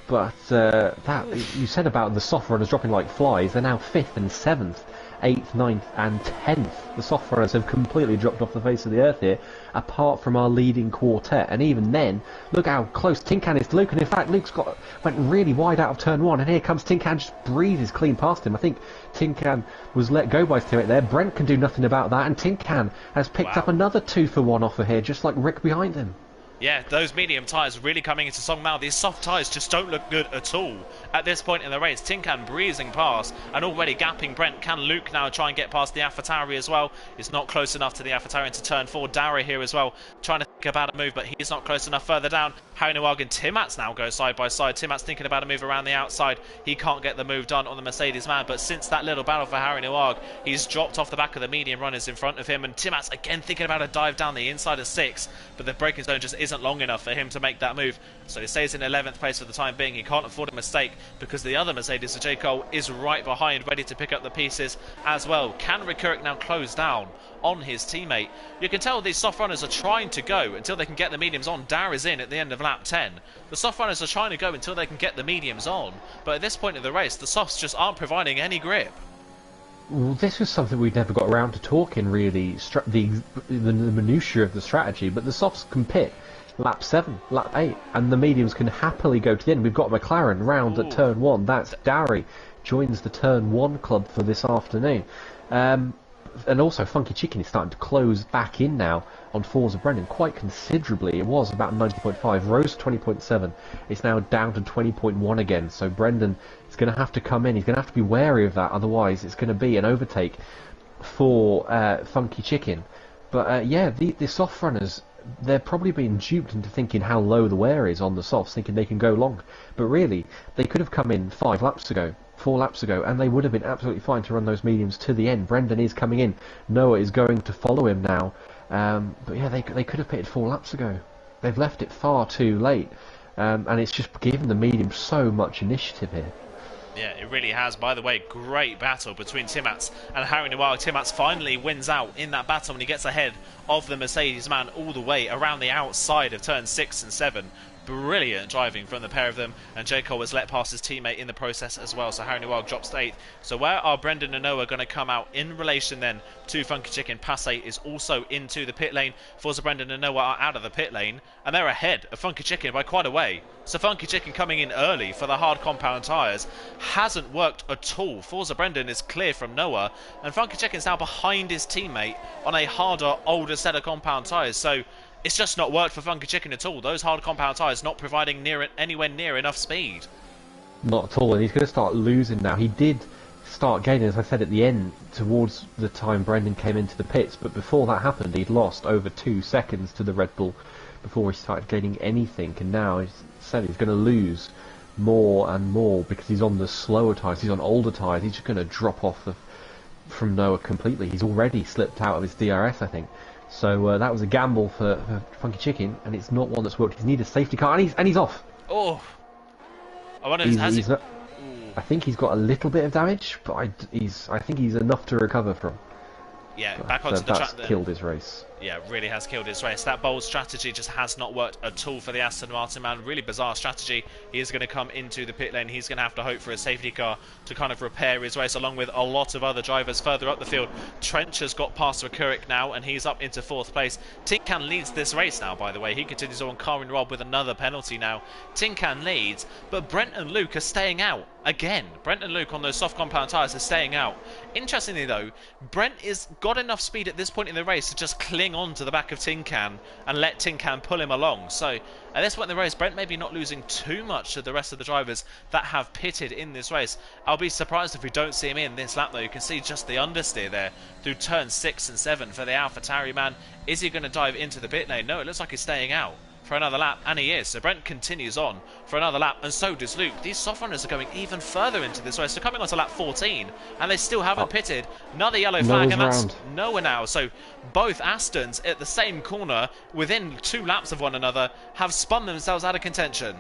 But that you said about the soft runners dropping like flies, they're now 5th and 7th. 8th, ninth, and 10th. The soft runners have completely dropped off the face of the earth here, apart from our leading quartet. And even then, look how close Tin Can is to Luke. And in fact, went really wide out of turn 1. And here comes Tin Can, just breezes clean past him. I think Tin Can was let go by his teammate there. Brent can do nothing about that. And Tin Can has picked up another 2-for-1 offer here, just like Rick behind him. Yeah, those medium tyres really coming into song now. These soft tyres just don't look good at all at this point in the race. Tin Can breezing past and already gapping Brent. Can Luke now try and get past the AlphaTauri as well? It's not close enough to the AlphaTauri into turn 4. Dara here as well, trying to think about a move, but he's not close enough further down. Harry Nowag and Timats now go side by side. Timats thinking about a move around the outside. He can't get the move done on the Mercedes man, but since that little battle for Harry Nowag, he's dropped off the back of the medium runners in front of him, and Timats again thinking about a dive down the inside of 6, but the braking zone just isn't long enough for him to make that move, so he stays in 11th place for the time being. He can't afford a mistake because the other Mercedes, J. Cole, is right behind, ready to pick up the pieces as well. Can Rikurik now close down on his teammate? You can tell these soft runners are trying to go until they can get the mediums on. Dara's in at the end of lap 10. The soft runners are trying to go until they can get the mediums on, but at this point in the race, the softs just aren't providing any grip. Well, this was something we'd never got around to talking, really, the minutiae of the strategy, but the softs can pit lap 7, lap 8, and the mediums can happily go to the end. We've got McLaren round at turn 1. That's Dari joins the turn 1 club for this afternoon. And also Funky Chicken is starting to close back in now on Forza Brendan quite considerably. It was about 90.5, rose to 20.7. It's now down to 20.1 again, so Brendan is going to have to come in. He's going to have to be wary of that, otherwise it's going to be an overtake for Funky Chicken. But yeah, the soft runners, they're probably being duped into thinking how low the wear is on the softs, thinking they can go long. But really, they could have come in 4 laps ago, and they would have been absolutely fine to run those mediums to the end. Brendan is coming in. Noah is going to follow him now. But yeah, they could have pitted 4 laps ago. They've left it far too late. And it's just given the mediums so much initiative here. Yeah, it really has. By the way, great battle between Timats and Harry Noir. Timats finally wins out in that battle when he gets ahead of the Mercedes man all the way around the outside of turn 6 and 7. Brilliant driving from the pair of them, and J. Cole was let past his teammate in the process as well, so Harry Noir drops to 8th. So where are Brendan and Noah going to come out in relation then to Funky Chicken? Passe is also into the pit lane. Forza Brendan and Noah are out of the pit lane, and they're ahead of Funky Chicken by quite a way. So Funky Chicken coming in early for the hard compound tyres hasn't worked at all. Forza Brendan is clear from Noah, and Funky Chicken's now behind his teammate on a harder, older set of compound tyres. So it's just not worked for Funky Chicken at all. Those hard compound tyres not providing anywhere near enough speed. Not at all, and he's going to start losing now. He did start gaining, as I said at the end, towards the time Brendan came into the pits, but before that happened he'd lost over 2 seconds to the Red Bull before he started gaining anything, and now he's said he's going to lose more and more because he's on the slower tyres, he's on older tyres. He's just going to drop off from Noah completely. He's already slipped out of his DRS, I think. So that was a gamble for Funky Chicken, and it's not one that's worked. He's needed a safety car, and he's off. Oh, I wonder if I think he's got a little bit of damage, but I think he's enough to recover from. Yeah, back onto the track. That's killed his race. Yeah, really has killed his race. That bold strategy just has not worked at all for the Aston Martin man. Really bizarre strategy. He is going to come into the pit lane. He's going to have to hope for a safety car to kind of repair his race, along with a lot of other drivers further up the field. Trench has got past Rikurik now, and he's up into 4th place. Tin Can leads this race now, by the way. He continues on. Karin Robb with another penalty now. Tin Can leads, but Brent and Luke are staying out. Again, Brent and Luke on those soft compound tyres are staying out. Interestingly though, Brent is got enough speed at this point in the race to just cling on to the back of Tin Can and let Tin Can pull him along. So at this point in the race, Brent may be not losing too much to the rest of the drivers that have pitted in this race. I'll be surprised if we don't see him in this lap though. You can see just the understeer there through turn 6 and 7 for the AlphaTauri man. Is he going to dive into the pit lane? No, it looks like he's staying out for another lap, and he is. So Brent continues on for another lap, and so does Luke. These soft runners are going even further into this race. They're coming on to lap 14, and they still haven't pitted. Another yellow flag, and that's Noah now. So both Astons at the same corner, within 2 laps of one another, have spun themselves out of contention.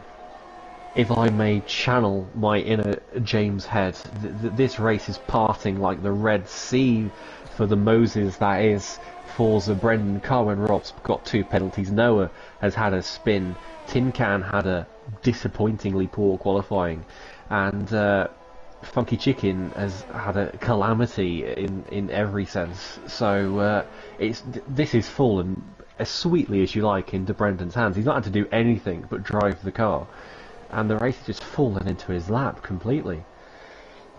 If I may channel my inner James Head, this race is parting like the Red Sea for the Moses that is Forza Brendan. Carwin Robb's got 2 penalties. Noah has had a spin. Tin Can had a disappointingly poor qualifying, and Funky Chicken has had a calamity in every sense. So this is fallen as sweetly as you like into Brendan's hands. He's not had to do anything but drive the car, and the race has just fallen into his lap completely.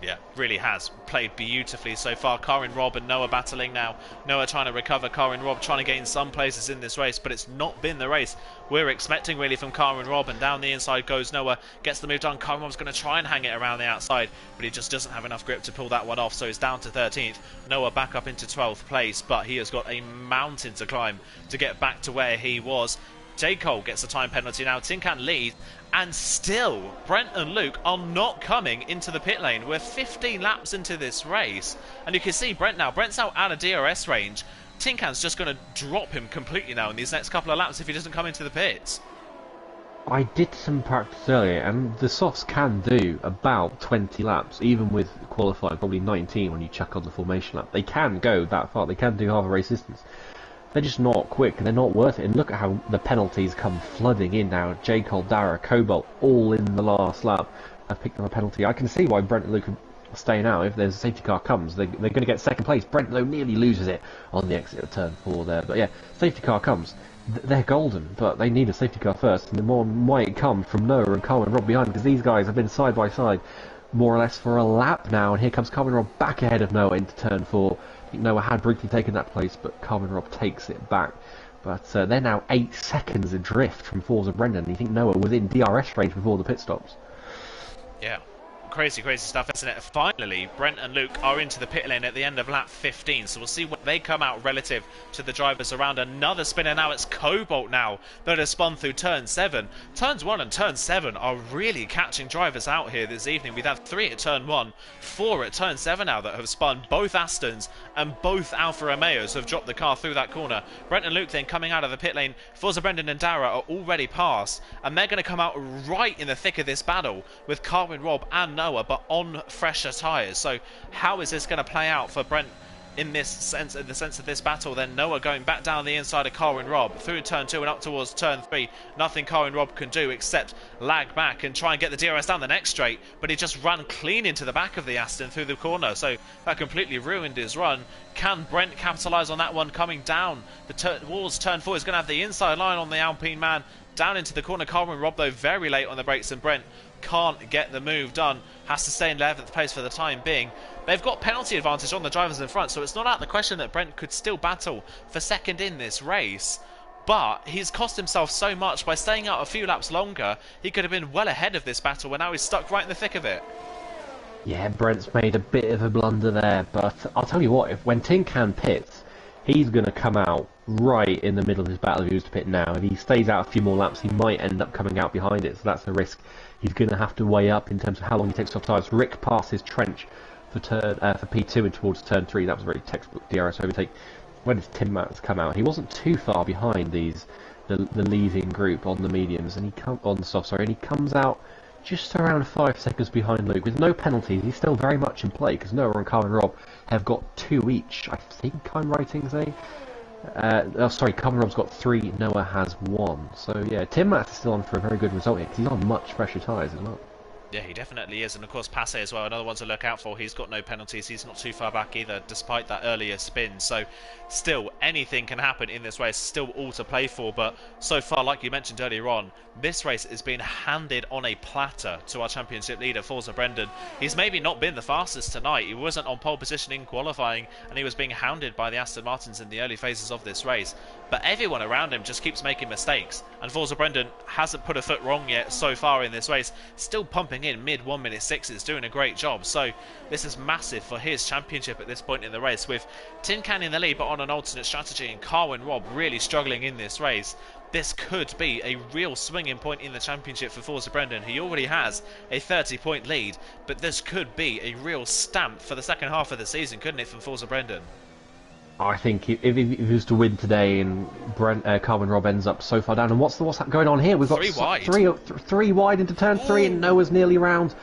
Yeah, really has played beautifully so far. Karin Robb and Noah battling now. Noah trying to recover, Karin Robb trying to gain some places in this race, but it's not been the race we're expecting really from Karin Robb, and down the inside goes Noah, gets the move done. Karin Robb's going to try and hang it around the outside, but he just doesn't have enough grip to pull that one off, so he's down to 13th. Noah back up into 12th place, but he has got a mountain to climb to get back to where he was. J. Cole gets a time penalty now. Tin Can leads, and still Brent and Luke are not coming into the pit lane. We're 15 laps into this race, and you can see Brent's now out of DRS range. Tin Can's just going to drop him completely now in these next couple of laps if he doesn't come into the pits. I did some practice earlier, and the softs can do about 20 laps, even with qualifying, probably 19 when you chuck on the formation lap. They can go that far, they can do half a race distance. They're just not quick, and they're not worth it. And look at how the penalties come flooding in now. J. Cole, Dara, Cobalt, all in the last lap have picked up a penalty. I can see why Brent and Luke are staying out. If there's a safety car comes, they're going to get second place. Brent, though, nearly loses it on the exit of turn 4 there. But yeah, safety car comes. They're golden, but they need a safety car first. And the more might come from Noah and Carmen Robb behind, because these guys have been side by side more or less for a lap now. And here comes Carmen Robb back ahead of Noah into turn 4. I think Noah had briefly taken that place, but Carmen Robb takes it back. But they're now 8 seconds adrift from Forza Brendan. You think Noah was in DRS range before the pit stops? Yeah. Crazy stuff, isn't it? Finally, Brent and Luke are into the pit lane at the end of lap 15, so we'll see what they come out relative to the drivers around. Another spinner now. It's Cobalt now that has spun through turn 7. Turns 1 and turn 7 are really catching drivers out here this evening. We've had 3 at turn 1, 4 at turn 7 now that have spun. Both Astons and both Alfa Romeos have dropped the car through that corner. Brent and Luke then coming out of the pit lane. Forza Brendan and Dara are already past, and they're going to come out right in the thick of this battle with Carwin Robb and Noah, but on fresher tyres. So how is this going to play out for Brent in this sense, in the sense of this battle? Then Noah going back down the inside of Carwin Robb through turn 2 and up towards turn 3. Nothing Carwin Robb can do except lag back and try and get the DRS down the next straight, but he just ran clean into the back of the Aston through the corner, so that completely ruined his run. Can Brent capitalise on that one coming down the towards turn 4? He's going to have the inside line on the Alpine man down into the corner. Carwin Robb though very late on the brakes, and Brent can't get the move done, has to stay in 11th place for the time being. They've got penalty advantage on the drivers in front, so it's not out of the question that Brent could still battle for second in this race, but he's cost himself so much by staying out a few laps longer. He could have been well ahead of this battle, and now he's stuck right in the thick of it. Yeah, Brent's made a bit of a blunder there, but I'll tell you what, when Tin Can pits, he's going to come out right in the middle of his battle if he was to pit now. If he stays out a few more laps, he might end up coming out behind it, so that's a risk he's going to have to weigh up in terms of how long he takes off tyres. Rick passes Trench for P2 and towards turn 3. That was a very textbook DRS overtake. When does Tim Mats come out? He wasn't too far behind the leading group on the mediums, and on the softs, and he comes out just around 5 seconds behind Luke with no penalties. He's still very much in play because Noah and Carmen Robb have got 2 each. I think I'm right in saying. Carmen Robb's got 3, Noah has 1. So yeah, Tim Mats is still on for a very good result here because he's on much fresher tyres as well. Yeah, he definitely is, and of course Passe as well, another one to look out for. He's got no penalties, he's not too far back either, despite that earlier spin. So still, anything can happen in this race, still all to play for, but so far, like you mentioned earlier on, this race is being handed on a platter to our championship leader, Forza Brendan. He's maybe not been the fastest tonight, he wasn't on pole position in qualifying, and he was being hounded by the Aston Martins in the early phases of this race, but everyone around him just keeps making mistakes, and Forza Brendan hasn't put a foot wrong yet so far in this race, still pumping in mid 1 minute 6s, doing a great job. So this is massive for his championship at this point in the race, with Tin Can in the lead but on an alternate strategy, and Carwin Robb really struggling in this race. This could be a real swinging point in the championship for Forza Brendan. He already has a 30-point lead, but this could be a real stamp for the second half of the season, couldn't it, from Forza Brendan? I think if he was to win today and Carmen Robb ends up so far down, and what's going on here? We've got 3 wide. Three wide into turn 3, and Noah's nearly round,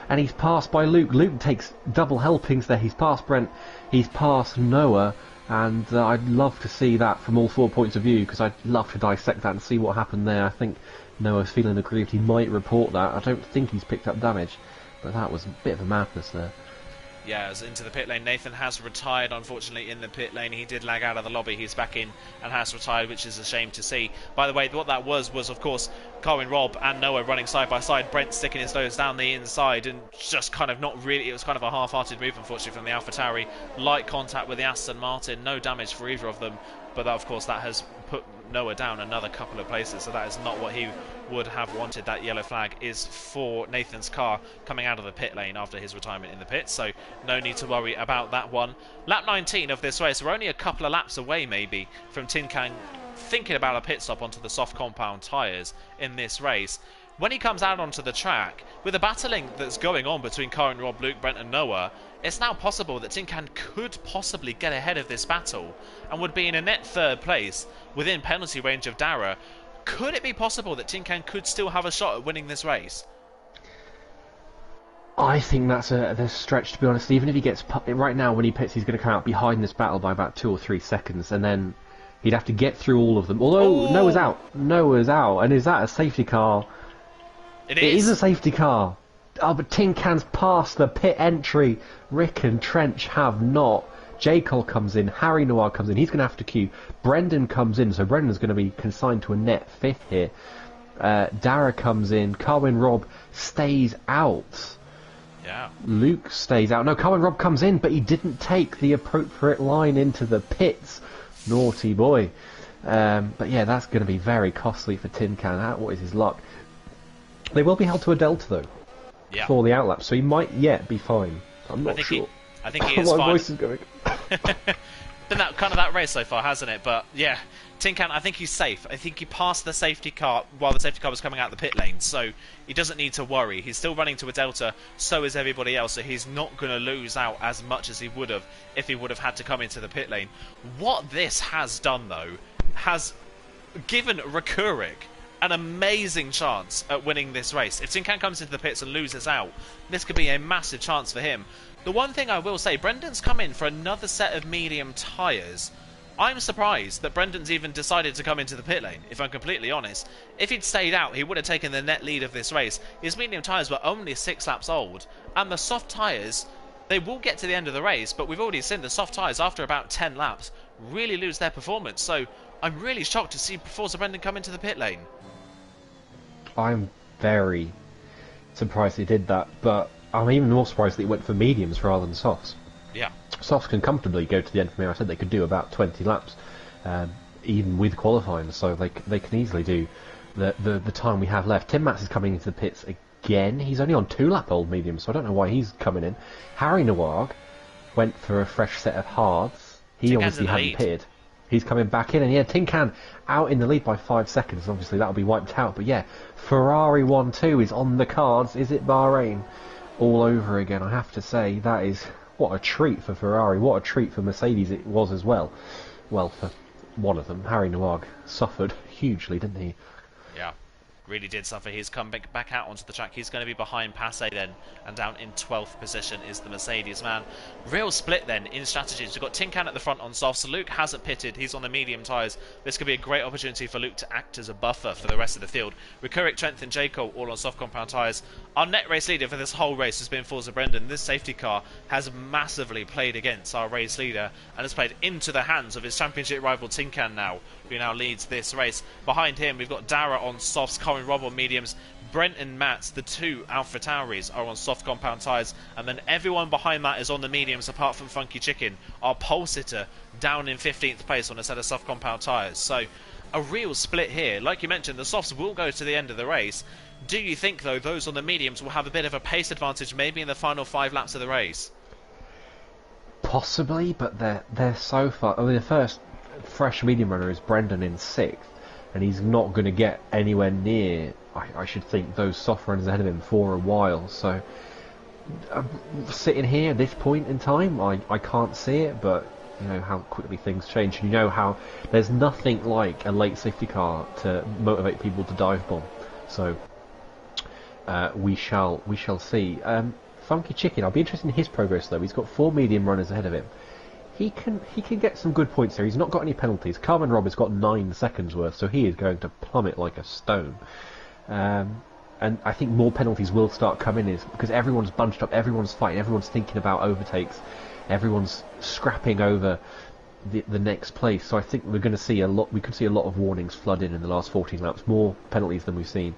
and he's passed by Luke. Luke takes double helpings there. He's passed Brent, he's passed Noah, and I'd love to see that from all 4 points of view, because I'd love to dissect that and see what happened there. I think Noah's feeling aggrieved. He might report that. I don't think he's picked up damage, But that was a bit of a madness there. Yeah, as into the pit lane. Nathan has retired, unfortunately, in the pit lane. He did lag out of the lobby. He's back in and has retired, which is a shame to see. By the way, what that was, of course, Colin Robb and Noah running side by side. Brent sticking his nose down the inside and just kind of not really... It was kind of a half-hearted move, unfortunately, from the AlphaTauri. Light contact with the Aston Martin. No damage for either of them. But, that, of course, that has put Noah down another couple of places. So that is not what he would have wanted. That yellow flag is for Nathan's car coming out of the pit lane after his retirement in the pits, so no need to worry about that one. Lap 19 of this race, we're only a couple of laps away maybe from Tin Can thinking about a pit stop onto the soft compound tyres in this race. When he comes out onto the track, with the battling that's going on between Karen, Rob, Luke, Brent and Noah, it's now possible that Tin Can could possibly get ahead of this battle and would be in a net third place within penalty range of Dara. Could it be possible that Tin Can could still have a shot at winning this race? I think that's a stretch, to be honest. Even if he gets... Right now, when he pits, he's going to come out behind this battle by about 2 or 3 seconds, and then he'd have to get through all of them. Although, Noah's out. And is that a safety car? It is. It is a safety car. Oh, but Tin Can's past the pit entry. Rick and Trench have not. J. Cole comes in, Harry Noir comes in, he's going to have to queue. Brendan comes in, so Brendan's going to be consigned to a net 5th here. Dara comes in, Carwin Robb stays out. Yeah. Luke stays out. No, Carwin Robb comes in, but he didn't take the appropriate line into the pits. Naughty boy. But yeah, that's going to be very costly for Tin Can. What is his luck? They will be held to a delta, though, for the outlap, so he might yet be fine. I'm not sure. I think he is My fine. voice is going. Been that race so far, hasn't it? But yeah, Tin Can, I think he's safe. I think he passed the safety car while the safety car was coming out the pit lane, so he doesn't need to worry. He's still running to a delta, so is everybody else, so he's not going to lose out as much as he would have if he would have had to come into the pit lane. What this has done, though, has given Rakurik an amazing chance at winning this race. If Tin Can comes into the pits and loses out, this could be a massive chance for him. The one thing I will say, Brendan's come in for another set of medium tyres. I'm surprised that Brendan's even decided to come into the pit lane, if I'm completely honest. If he'd stayed out, he would have taken the net lead of this race. His medium tyres were only 6 laps old, and the soft tyres, they will get to the end of the race, but we've already seen the soft tyres after about 10 laps really lose their performance. So I'm really shocked to see Forza Brendan come into the pit lane. I'm very surprised he did that, but I'm even more surprised that he went for mediums rather than softs. Yeah. Softs can comfortably go to the end for me. I said they could do about 20 laps, even with qualifying, so they can easily do the time we have left. Tim Matz is coming into the pits again. He's only on 2-lap-old mediums, so I don't know why he's coming in. Harry Noir went for a fresh set of hards. He obviously hadn't pitted. He's coming back in, and yeah, Tin Can out in the lead by 5 seconds. Obviously, that'll be wiped out. But yeah, Ferrari 1-2 is on the cards. Is it Bahrain? All over again, I have to say. That is, what a treat for Ferrari. What a treat for Mercedes it was as well. Well, for one of them, Harry Noir suffered hugely, didn't he? Yeah. Really did suffer. He's come back out onto the track. He's going to be behind Passe then, and down in 12th position is the Mercedes man. Real split then in strategies. We've got Tin Can at the front on softs. So Luke hasn't pitted. He's on the medium tyres. This could be a great opportunity for Luke to act as a buffer for the rest of the field. Rakurik, Trent and J. Cole all on soft compound tyres. Our net race leader for this whole race has been Forza Brendan. This safety car has massively played against our race leader and has played into the hands of his championship rival Tin Can now, who now leads this race. Behind him, we've got Dara on softs, Colin Robb on mediums, Brent and Matt, the 2 AlphaTauris, are on soft compound tyres, and then everyone behind that is on the mediums apart from Funky Chicken. Our pole sitter down in 15th place on a set of soft compound tyres. So a real split here. Like you mentioned, the softs will go to the end of the race. Do you think, though, those on the mediums will have a bit of a pace advantage maybe in the final 5 laps of the race? Possibly, but they're so far. I mean, the first fresh medium runner is Brendan in 6th, and he's not going to get anywhere near, I should think, those soft runners ahead of him for a while. So sitting here at this point in time, I can't see it, but you know how quickly things change, and you know how there's nothing like a late safety car to motivate people to dive bomb. So we shall see. Funky Chicken, I'll be interested in his progress though. He's got 4 medium runners ahead of him. He can get some good points there. He's not got any penalties. Carmen Robb has got 9 seconds worth, so he is going to plummet like a stone. and I think more penalties will start coming, is because everyone's bunched up, everyone's fighting, everyone's thinking about overtakes, everyone's scrapping over the next place. So I think we're going to see a lot. We could see a lot of warnings flood in the last 14 laps, more penalties than we've seen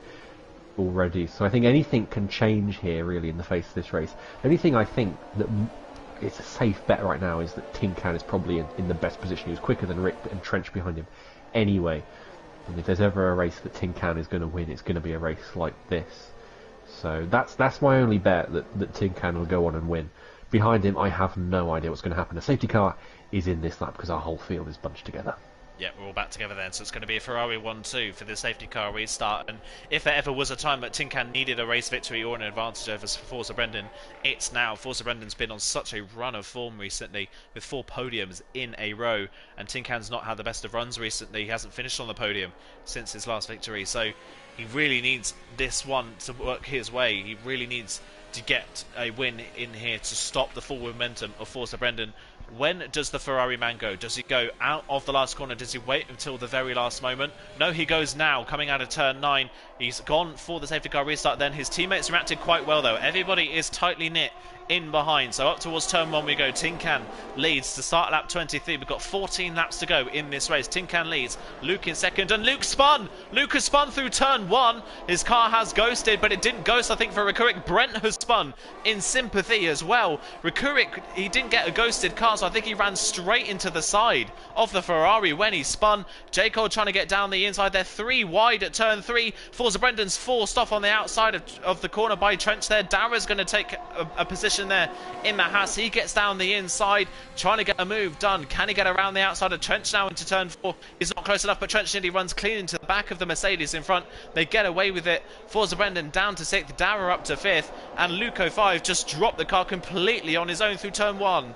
already. So I think anything can change here, really, in the face of this race. The only thing I think that it's a safe bet right now is that Tin Can is probably in the best position. He was quicker than Rick and Trench behind him anyway. And if there's ever a race that Tin Can is going to win, it's going to be a race like this. So that's my only bet, that Tin Can will go on and win. Behind him, I have no idea what's going to happen. A safety car is in this lap because our whole field is bunched together. Yeah, we're all back together then, so it's going to be a Ferrari 1-2 for the safety car restart. And if there ever was a time that Tin Can needed a race victory or an advantage over Forza Brendan, it's now. Forza Brendan's been on such a run of form recently, with 4 podiums in a row, and Tin Can's not had the best of runs recently. He hasn't finished on the podium since his last victory, so he really needs this one to work his way. He really needs to get a win in here to stop the full momentum of Forza Brendan. When does the Ferrari man go? Does he go out of the last corner? Does he wait until the very last moment? No, he goes now, coming out of turn 9. He's gone for the safety car restart then. His teammates reacted quite well though. Everybody is tightly knit in behind. So up towards turn 1 we go. Tin Can leads to start lap 23. We've got 14 laps to go in this race. Tin Can leads. Luke in second, and Luke spun! Luke has spun through turn 1. His car has ghosted, but it didn't ghost, I think, for Rikurik. Brent has spun in sympathy as well. Rikurik, he didn't get a ghosted car, so I think he ran straight into the side of the Ferrari when he spun. J. Cole trying to get down the inside. They're 3 wide at turn 3. Forza Brendan's forced off on the outside of the corner by Trench there. Dara's going to take a position there in the Haas. He gets down the inside, trying to get a move done. Can he get around the outside of Trench now into turn 4? He's not close enough, but Trench nearly runs clean into the back of the Mercedes in front. They get away with it. Forza Brendan down to 6th, Dara up to 5th, and Luco 5 just dropped the car completely on his own through turn 1.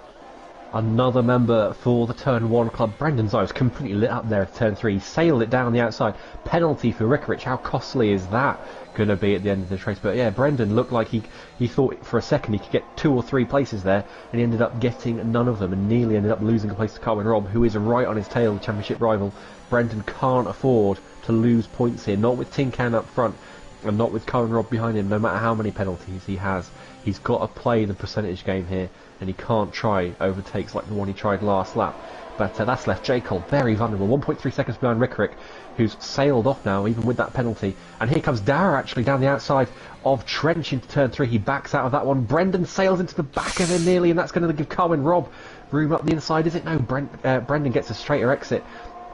Another member for the turn 1 club. Brendan's eye was completely lit up there at turn 3. Sailed it down the outside. Penalty for Rickarich. How costly is that going to be at the end of the race? But yeah, Brendan looked like he thought for a second he could get 2 or 3 places there, and he ended up getting none of them and nearly ended up losing a place to Carwin Robb, who is right on his tail, the championship rival. Brendan can't afford to lose points here, not with Tin Can up front and not with Carwin Robb behind him. No matter how many penalties he has, he's got to play the percentage game here, and he can't try overtakes like the one he tried last lap. But that's left J. Cole very vulnerable, 1.3 seconds behind Rickerick, who's sailed off now, even with that penalty. And here comes Dara actually down the outside of Trench into turn 3. He backs out of that one. Brendan sails into the back of him nearly, and that's going to give Carwin Robb room up the inside, is it? No, Brendan gets a straighter exit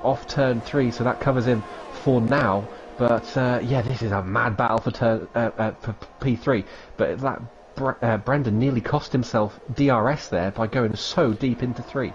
off turn 3, so that covers him for now. But yeah, this is a mad battle for for P3. But that Brendan nearly cost himself DRS there by going so deep into 3.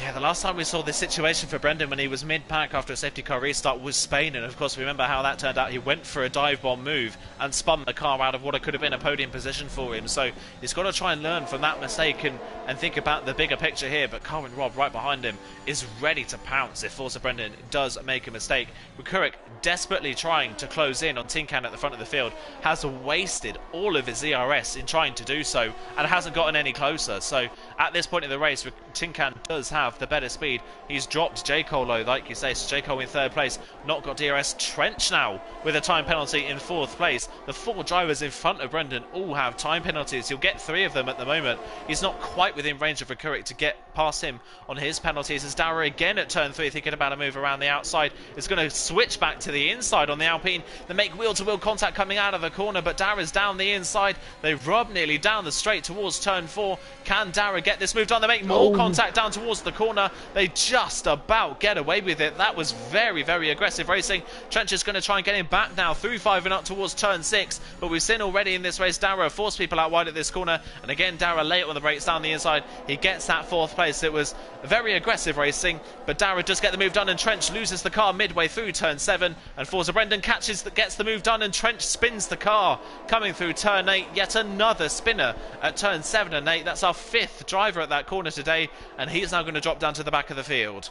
Yeah, the last time we saw this situation for Brendan when he was mid-pack after a safety car restart was Spain, and of course we remember how that turned out. He went for a dive bomb move and spun the car out of what could have been a podium position for him, so he's got to try and learn from that mistake and think about the bigger picture here. But Carwin Robb right behind him is ready to pounce if Forza Brendan does make a mistake. Rikurik, desperately trying to close in on Tin Can at the front of the field, has wasted all of his ERS in trying to do so and hasn't gotten any closer. So at this point in the race, Tin Can does have the better speed. He's dropped J. Cole though, like you say, so J. Cole in 3rd place, not got DRS. Trench now with a time penalty in 4th place. The 4 drivers in front of Brendan all have time penalties. He'll get 3 of them at the moment. He's not quite within range of Rikurik to get past him on his penalties, as Dara again at turn 3 thinking about a move around the outside. Is going to switch back to the inside on the Alpine. They make wheel-to-wheel contact coming out of the corner, but Dara's down the inside. They rub nearly down the straight towards turn 4. Can Dara get this move done? They make more contact down towards the corner. They just about get away with it. That was very, very aggressive racing. Trench is going to try and get him back now through 5 and up towards turn 6, but we've seen already in this race Dara force people out wide at this corner, and again Dara late on the brakes down the inside. He gets that 4th place. It was very aggressive racing, but Dara does get the move done, and Trench loses the car midway through turn 7, and Forza Brendan gets the move done, and Trench spins the car coming through turn 8. Yet another spinner at turn 7 and 8. That's our 5th driver at that corner today, and he's now going to drop down to the back of the field.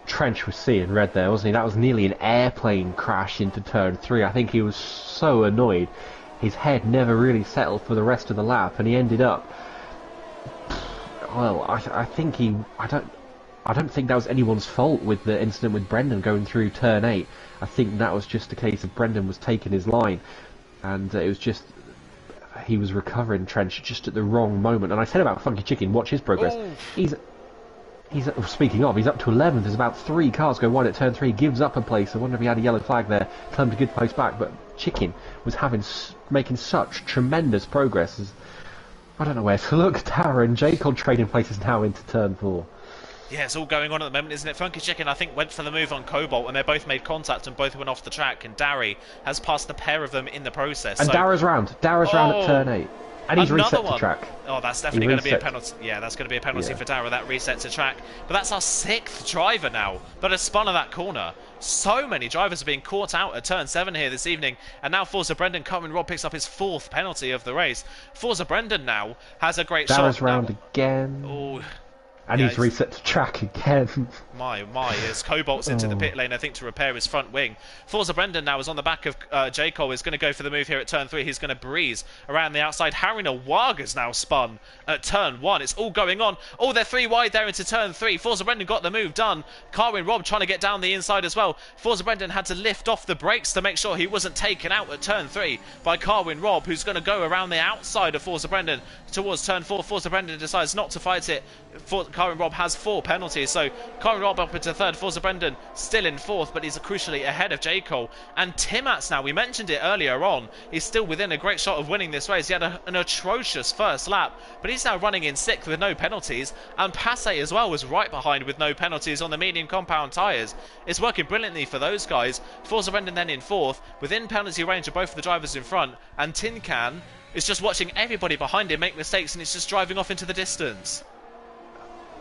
Trench was seeing red there, wasn't he? That was nearly an airplane crash into turn 3. I think he was so annoyed. His head never really settled for the rest of the lap, and he ended up... Well, I think I don't think that was anyone's fault with the incident with Brendan going through turn 8. I think that was just a case of Brendan was taking his line and it was just he was recovering Trench just at the wrong moment. And I said about Funky Chicken, watch his progress. Ooh. He's speaking of, he's up to 11th. There's about 3 cars go wide at turn 3. Gives up a place. I wonder if he had a yellow flag there. Turned a good place back, but Chicken was making such tremendous progress. I don't know where to look. Tara and Jacob trading places now into turn 4. Yeah, it's all going on at the moment, isn't it? Funky Chicken, I think, went for the move on Cobalt, and they both made contact and both went off the track, and Darry has passed the pair of them in the process. And so... Dara's round. Dara's round at turn 8. And he's reset to track. Oh, that's definitely going to be a penalty. Yeah, that's going to be a penalty for Dara, that reset to track. But that's our 6th driver now that has spun at that corner. So many drivers are being caught out at turn 7 here this evening. And now Forza Brendan, Carmen Robb picks up his 4th penalty of the race. Forza Brendan now has a great shot. Dara's round again. Oh. And he's reset to track again. My, as Cobalt's into the pit lane, I think, to repair his front wing. Forza Brendan now is on the back of J. Cole, is going to go for the move here at turn 3. He's going to breeze around the outside. Harry Nawaga's now spun at turn 1. It's all going on. Oh, they're 3 wide there into turn 3. Forza Brendan got the move done. Carwin Robb trying to get down the inside as well. Forza Brendan had to lift off the brakes to make sure he wasn't taken out at turn 3 by Carwin Robb, who's going to go around the outside of Forza Brendan towards turn 4. Forza Brendan decides not to fight it. Carwin Robb has 4 penalties, so Carwin Robb up into 3rd. Forza Brendan still in 4th, but he's crucially ahead of J. Cole. And Timats now, we mentioned it earlier on, he's still within a great shot of winning this race. He had an atrocious first lap, but he's now running in 6th with no penalties. And Passe as well was right behind with no penalties on the medium compound tyres. It's working brilliantly for those guys. Forza Brendan then in 4th, within penalty range of both of the drivers in front, and Tin Can is just watching everybody behind him make mistakes, and it's just driving off into the distance.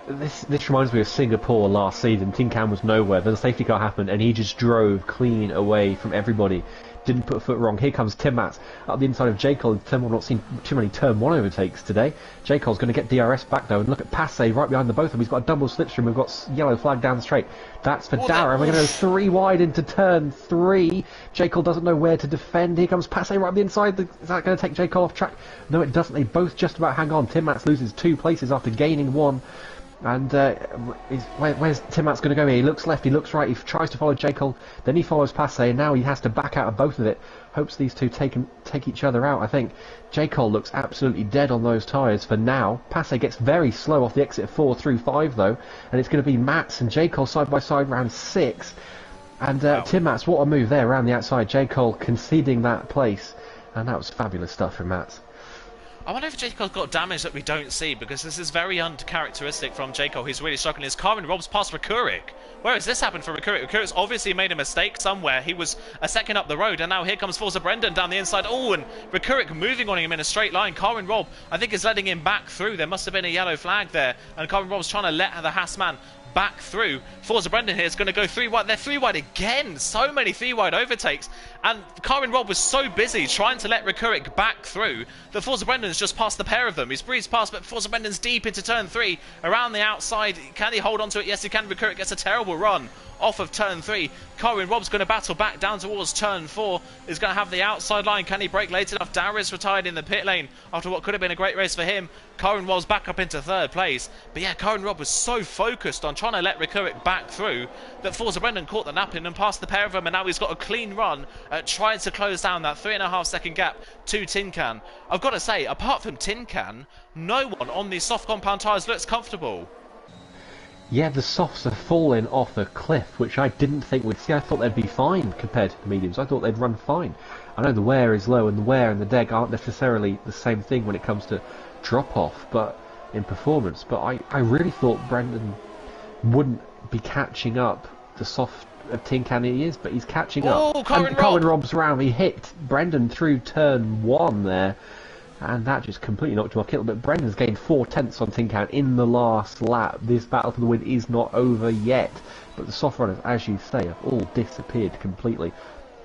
This reminds me of Singapore last season. Tin Can was nowhere. Then the safety car happened, and he just drove clean away from everybody. Didn't put a foot wrong. Here comes Tim Matz up the inside of J. Cole. Tim will not seen too many turn 1 overtakes today. J. Cole's going to get DRS back though, and look at Passe right behind the both of them. He's got a double slipstream. We've got yellow flag down the straight. That's for Dara. We're going to go 3 wide into turn 3. J. Cole doesn't know where to defend. Here comes Passe right up the inside. Is that going to take J. Cole off track? No, it doesn't. They both just about hang on. Tim Matz loses 2 places after gaining 1. And where's Tim Matz going to go here? He looks left, he looks right, he tries to follow J. Cole, then he follows Passe, and now he has to back out of both of it. Hopes these two take each other out, I think. J. Cole looks absolutely dead on those tyres for now. Passe gets very slow off the exit 4 through 5 though, and it's going to be Matz and J. Cole side by side round 6. And wow. Tim Matz, what a move there around the outside. J. Cole conceding that place, and that was fabulous stuff from Matz. I wonder if J. Cole's got damage that we don't see, because this is very uncharacteristic from J. Cole. He's really struggling. His Carmen Robb's past Rakurik. Where has this happened for Rakurik? Rakurik's obviously made a mistake somewhere. He was a second up the road, and now here comes Forza Brendan down the inside. Oh, and Rakurik moving on him in a straight line. Carmen Robb, I think, is letting him back through. There must have been a yellow flag there, and Carmen Robb's trying to let the Haas man back through. Forza Brendan here is going to go 3 wide. They're 3 wide again. So many 3 wide overtakes. And Carmen Robb was so busy trying to let Rakurik back through that Forza Brendan's just passed the pair of them. He's breezed past, but Forza Brendan's deep into turn 3. Around the outside. Can he hold on to it? Yes, he can. Rakurik gets a terrible run off of turn 3. Carwin Robb's going to battle back down towards turn 4. He's going to have the outside line. Can he brake late enough? Darius retired in the pit lane after what could have been a great race for him. Carwin Robb's back up into 3rd place. But yeah, Carwin Robb was so focused on trying to let Rakurik back through that Forza Brendan caught the nap in and passed the pair of them, and now he's got a clean run at trying to close down that 3.5 second gap to Tin Can. I've got to say, apart from Tin Can, no one on these soft compound tyres looks comfortable. Yeah, the softs are falling off a cliff, which I didn't think we'd see. I thought they'd be fine compared to the mediums. I thought they'd run fine. I know the wear is low, and the wear and the deg aren't necessarily the same thing when it comes to drop-off but in performance. But I really thought Brendan wouldn't be catching up the soft of Tin Can he is, but he's catching up. Oh, Carwin Robb's round. He hit Brendan through turn 1 there. And that just completely knocked him off kilter. But Brendan's gained 4 tenths on Tin Can in the last lap. This battle for the win is not over yet. But the soft runners, as you say, have all disappeared completely.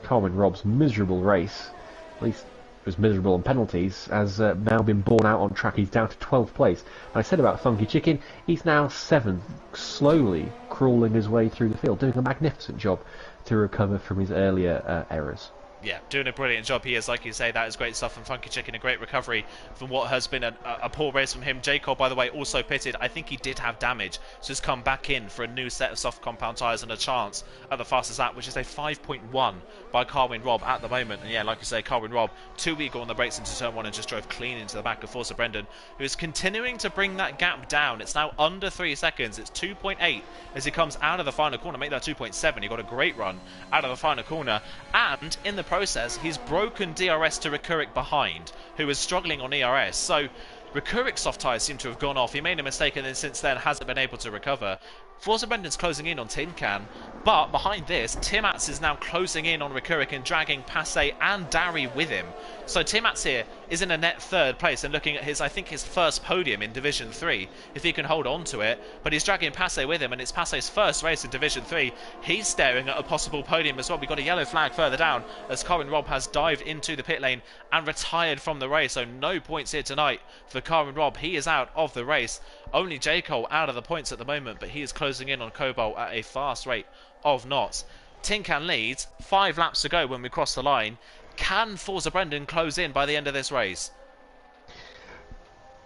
Carmen Robb's miserable race, at least it was miserable on penalties, has now been borne out on track. He's down to 12th place. And I said about Funky Chicken, he's now 7th, slowly crawling his way through the field, doing a magnificent job to recover from his earlier errors. Yeah, doing a brilliant job. He is, like you say, that is great stuff from Funky Chicken. A great recovery from what has been a poor race from him. Jacob, by the way, also pitted. I think he did have damage, so he's come back in for a new set of soft compound tyres and a chance at the fastest lap, which is a 5.1 by Carwin Robb at the moment. And yeah, like you say, Carwin Robb, too eager on the brakes into turn 1 and just drove clean into the back of Forza Brendan, who is continuing to bring that gap down. It's now under 3 seconds. It's 2.8 as he comes out of the final corner. Make that 2.7. He got a great run out of the final corner, and in the process, he's broken DRS to Rekurik behind, who is struggling on ERS. So Rekurik's soft tyres seem to have gone off. He made a mistake and then since then hasn't been able to recover. Forza Brendan's closing in on Tin Can, but behind this, Timats is now closing in on Rekurik and dragging Passe and Dari with him. So Timats here is in a net third place and looking at his, I think, his first podium in Division 3, if he can hold on to it. But he's dragging Passe with him, and it's Passe's first race in Division 3. He's staring at a possible podium as well. We've got a yellow flag further down as Carwin Robb has dived into the pit lane and retired from the race. So no points here tonight for Carwin Robb. He is out of the race. Only J. Cole out of the points at the moment, but he is closing in on Cobalt at a fast rate of knots. Tin Can leads, 5 laps to go when we cross the line. Can Forza Brendan close in by the end of this race?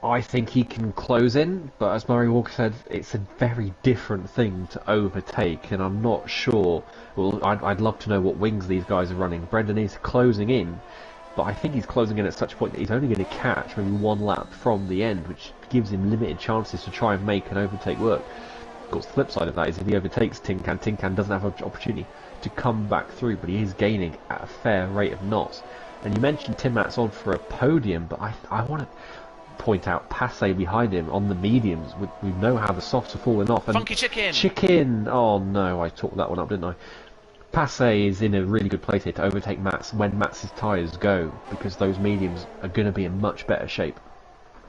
I think he can close in, but as Murray Walker said, it's a very different thing to overtake, and I'm not sure. Well, I'd love to know what wings these guys are running. Brendan is closing in, but I think he's closing in at such a point that he's only going to catch maybe 1 lap from the end, which gives him limited chances to try and make an overtake work. Of course, the flip side of that is if he overtakes Tin Can doesn't have an opportunity to come back through, but he is gaining at a fair rate of knots. And you mentioned Timats on for a podium, but I want to point out Passe behind him on the mediums. We know how the softs are falling off. And Funky Chicken! Chicken! Oh no, I talked that one up, didn't I? Passe is in a really good place here to overtake Mats when Mats' tyres go, because those mediums are going to be in much better shape.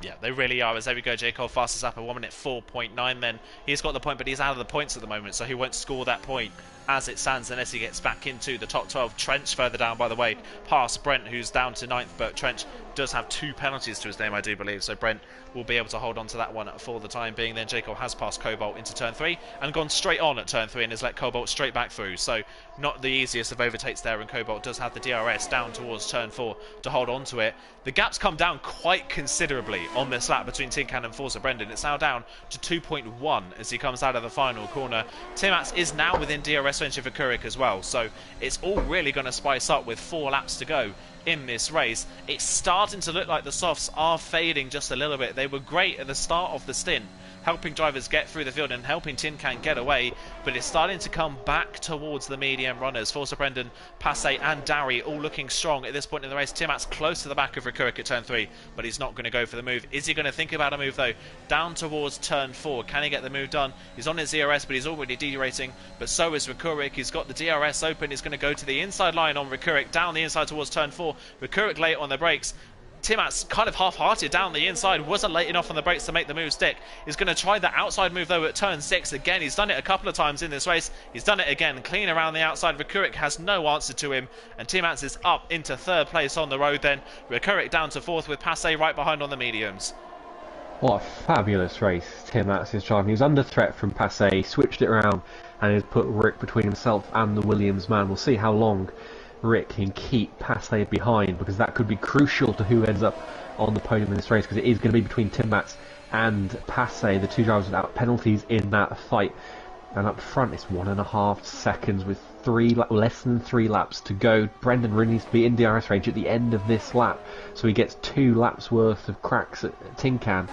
Yeah, they really are. As there we go, J. Cole fastest up at 1 minute 4.9 then. He's got the point, but he's out of the points at the moment, so he won't score that point as it stands unless he gets back into the top 12. Trench further down, by the way, past Brent, who's down to 9th, but Trench does have 2 penalties to his name, I do believe, so Brent will be able to hold on to that one for the time being. Then J. Cole has passed Cobalt into turn 3 and gone straight on at turn 3 and has let Cobalt straight back through, so not the easiest of overtakes there, and Cobalt does have the DRS down towards turn 4 to hold on to it. The gap's come down quite considerably on this lap between Tin Can and Forza Brendan. It's now down to 2.1 as he comes out of the final corner. Timats is now within DRS range of Rekurik as well, so it's all really going to spice up with 4 laps to go in this race. It's starting to look like the softs are fading just a little bit. They were great at the start of the stint, helping drivers get through the field and helping Tin Can get away, but it's starting to come back towards the medium runners. Forza Brendan, Passe and Dari all looking strong at this point in the race. Timats close to the back of Rekurik at turn 3, but he's not going to go for the move. Is he going to think about a move though? Down towards turn 4, can he get the move done? He's on his ERS, but he's already derating, but so is Rekurik. He's got the DRS open, he's going to go to the inside line on Rekurik, down the inside towards turn 4. Rekurik late on the brakes. Timats kind of half-hearted down the inside, wasn't late enough on the brakes to make the move stick. He's going to try the outside move though at turn 6 again. He's done it a couple of times in this race. He's done it again, clean around the outside. Rekurik has no answer to him, and Timats is up into 3rd place on the road then. Rekurik down to 4th with Passe right behind on the mediums. What a fabulous race Timats is driving. He was under threat from Passe, switched it around, and has put Rick between himself and the Williams man. We'll see how long Rick can keep Passe behind, because that could be crucial to who ends up on the podium in this race, because it is going to be between Timats and Passe, the 2 drivers without penalties in that fight. And up front it's 1.5 seconds with less than 3 laps to go. Brendan really needs to be in DRS range at the end of this lap, so he gets 2 laps worth of cracks at Tin Can.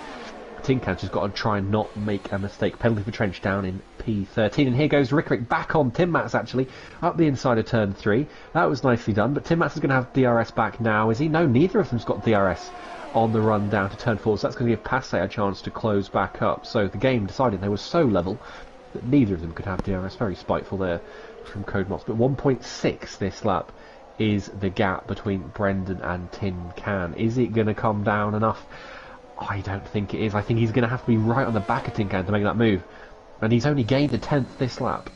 Tin Can's just got to try and not make a mistake. Penalty for Trench down in P13. And here goes Rikurik back on Timats, actually, up the inside of turn 3. That was nicely done, but Timats is going to have DRS back now, is he? No, neither of them's got DRS on the run down to turn 4, so that's going to give Passe a chance to close back up. So the game decided they were so level that neither of them could have DRS. Very spiteful there from Codemots. But 1.6 this lap is the gap between Brendan and Tin Can. Is it going to come down enough? I don't think it is. I think he's going to have to be right on the back of Tin Can to make that move. And he's only gained a 10th this lap.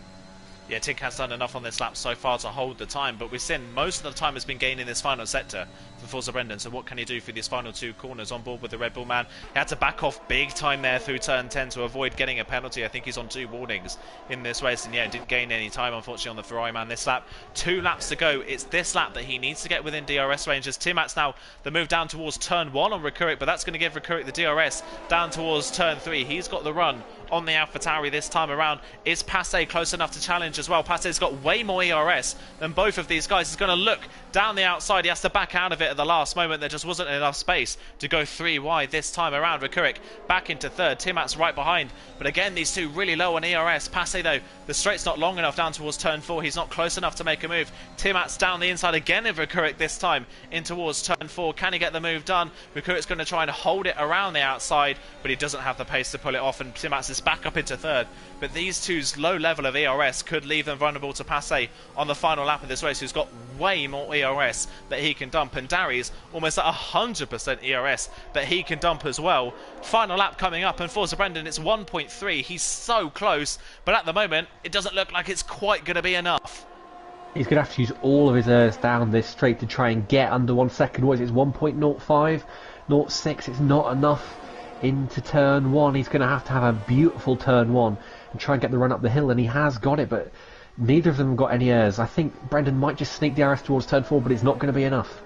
Yeah, Tinkan's done enough on this lap so far to hold the time, but we've seen most of the time has been gained in this final sector for Forza Brendan. So what can he do for these final two corners? On board with the Red Bull man. He had to back off big time there through turn 10 to avoid getting a penalty. I think he's on 2 warnings in this race, and yeah, didn't gain any time unfortunately on the Ferrari man this lap. 2 laps to go. It's this lap that he needs to get within DRS range. As Timat's now the move down towards turn 1 on Rekurik, but that's going to give Rekurik the DRS down towards turn 3. He's got the run on the AlphaTauri this time around. Is Passe close enough to challenge as well? Passe's got way more ERS than both of these guys. He's going to look down the outside. He has to back out of it at the last moment. There just wasn't enough space to go 3 wide this time around. Rekurik back into third. Timat's right behind. But again, these two really low on ERS. Passe, though, the straight's not long enough down towards turn 4. He's not close enough to make a move. Timat's down the inside again of Rekurik this time in towards turn 4. Can he get the move done? Rekurik's going to try and hold it around the outside, but he doesn't have the pace to pull it off, and Timat's is back up into third. But these two's low level of ERS could leave them vulnerable to Passe on the final lap of this race, who's got way more ERS that he can dump, and Dari's almost at 100% ERS that he can dump as well. Final lap coming up, and Forza Brendan, it's 1.3. He's so close, but at the moment it doesn't look like it's quite going to be enough. He's going to have to use all of his ERS down this straight to try and get under 1 second. What is it? It's 1.05, 0.6. It's not enough into turn 1. He's going to have a beautiful turn 1 and try and get the run up the hill, and he has got it, but neither of them have got any ERS. I think Brendan might just sneak the ERS towards turn 4, but it's not going to be enough.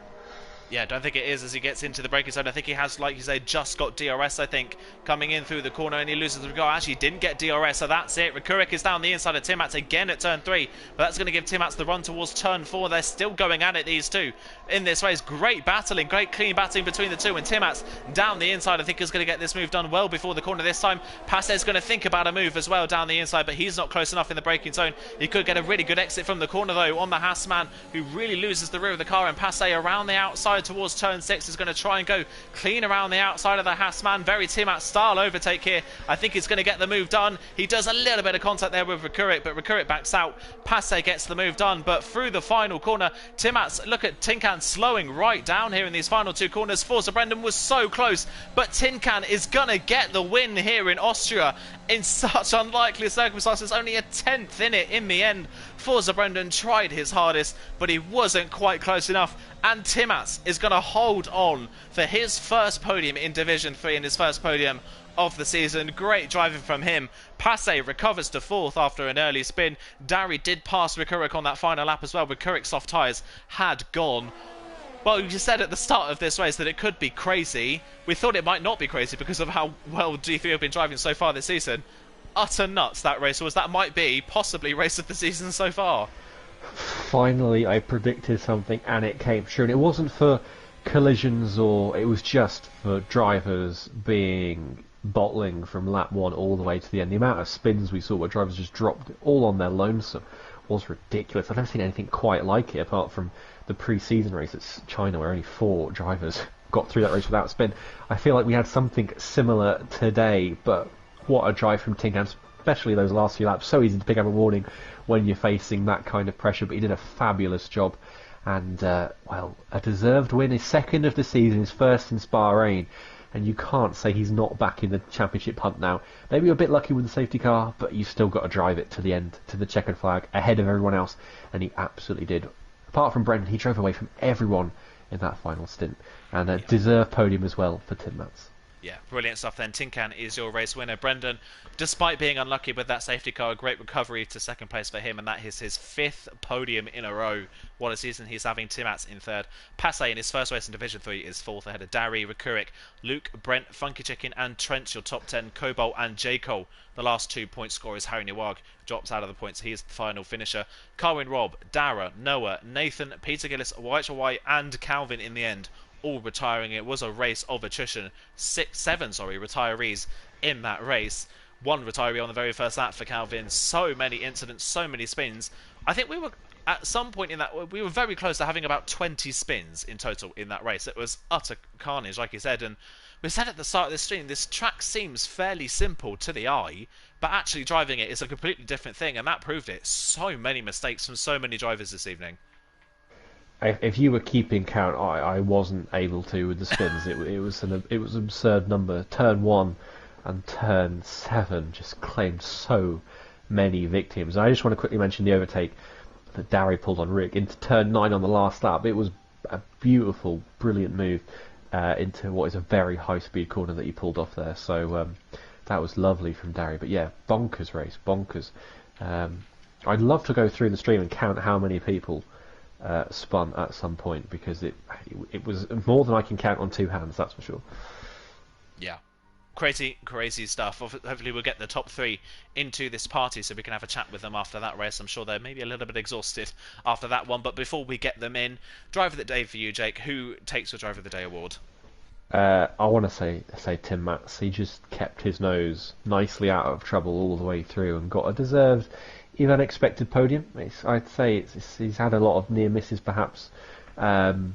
Yeah, I don't think it is as he gets into the braking zone. I think he has, like you say, just got DRS, I think, coming in through the corner, and he loses the regard. Actually, didn't get DRS, so that's it. Rekurik is down the inside of Timat's again at turn 3, but that's going to give Timat's the run towards turn 4. They're still going at it, these two, in this race. Great battling, great clean battling between the two, and Timat's down the inside. I think is going to get this move done well before the corner this time. Passe's going to think about a move as well down the inside, but he's not close enough in the braking zone. He could get a really good exit from the corner, though, on the Haas man, who really loses the rear of the car, and Passe around the outside towards turn 6 is going to try and go clean around the outside of the Haas man. Very Timat style overtake here. I think he's going to get the move done. He does a little bit of contact there with Rekurik, but Rekurik backs out. Passe gets the move done, but through the final corner, Timat's, look at Tinkan slowing right down here in these final two corners. Forza Brendan was so close, but Tinkan is going to get the win here in Austria in such unlikely circumstances. Only a 10th in it in the end. Forza Brendan tried his hardest, but he wasn't quite close enough, and Timat's is going to hold on for his first podium in Division 3 and his first podium of the season. Great driving from him. Passe recovers to 4th after an early spin. Dari did pass Rekurik on that final lap as well. Rekurik's soft tyres had gone. Well, you said at the start of this race that it could be crazy. We thought it might not be crazy because of how well G3 have been driving so far this season. Utter nuts, that race was. That might be possibly race of the season so far. Finally, I predicted something and it came true. And it wasn't for collisions, or it was just for drivers being bottling from lap 1 all the way to the end. The amount of spins we saw where drivers just dropped all on their lonesome was ridiculous. I've never seen anything quite like it apart from the pre-season race at China, where only 4 drivers got through that race without a spin. I feel like we had something similar today, but what a drive from Tinkan, especially those last few laps. So easy to pick up a warning when you're facing that kind of pressure, but he did a fabulous job. And, well, a deserved win, his second of the season, his first in Bahrain, and you can't say he's not back in the championship hunt now. Maybe you're a bit lucky with the safety car, but you've still got to drive it to the end, to the checkered flag, ahead of everyone else, and he absolutely did. Apart from Brendan, he drove away from everyone in that final stint, and a deserved podium as well for Timmats. Yeah, brilliant stuff then. Tinkan is your race winner. Brendan, despite being unlucky with that safety car, a great recovery to second place for him, and that is his 5th podium in a row. What a season he's having. Timmats in 3rd. Passe in his first race in Division 3 is 4th ahead of Dari, Rekurik, Luke, Brent, Funky Chicken and Trent, your top 10. Cobalt and J. Cole. The last 2 point scorers. Harry Newag drops out of the points. He is the final finisher. Carwin Robb, Dara, Noah, Nathan, Peter Gillis, White and Calvin in the end, all retiring. It was a race of attrition. 7 retirees in that race. 1 retiree on the very first lap for Calvin. So many incidents, so many spins. I think we were at some point in that, we were very close to having about 20 spins in total in that race. It was utter carnage, like you said, and we said at the start of this stream, this track seems fairly simple to the eye, but actually driving it is a completely different thing, and that proved it. So many mistakes from so many drivers this evening. If you were keeping count, I wasn't able to with the spins. It was an absurd number. Turn 1 and turn 7 just claimed so many victims. I just want to quickly mention the overtake that Darry pulled on Rick into turn 9 on the last lap. It was a beautiful, brilliant move into what is a very high-speed corner that he pulled off there. So that was lovely from Darry. But yeah, bonkers race, bonkers. I'd love to go through the stream and count how many people spun at some point, because it was more than I can count on two hands, that's for sure. Yeah. Crazy stuff. Hopefully we'll get the top 3 into this party so we can have a chat with them after that race. I'm sure they're maybe a little bit exhausted after that one, but before we get them in, driver of the day for you, Jake. Who takes your driver of the day award? I want to say Tim Matz. He just kept his nose nicely out of trouble all the way through and got a deserved, even unexpected podium. I'd say he's had a lot of near misses perhaps through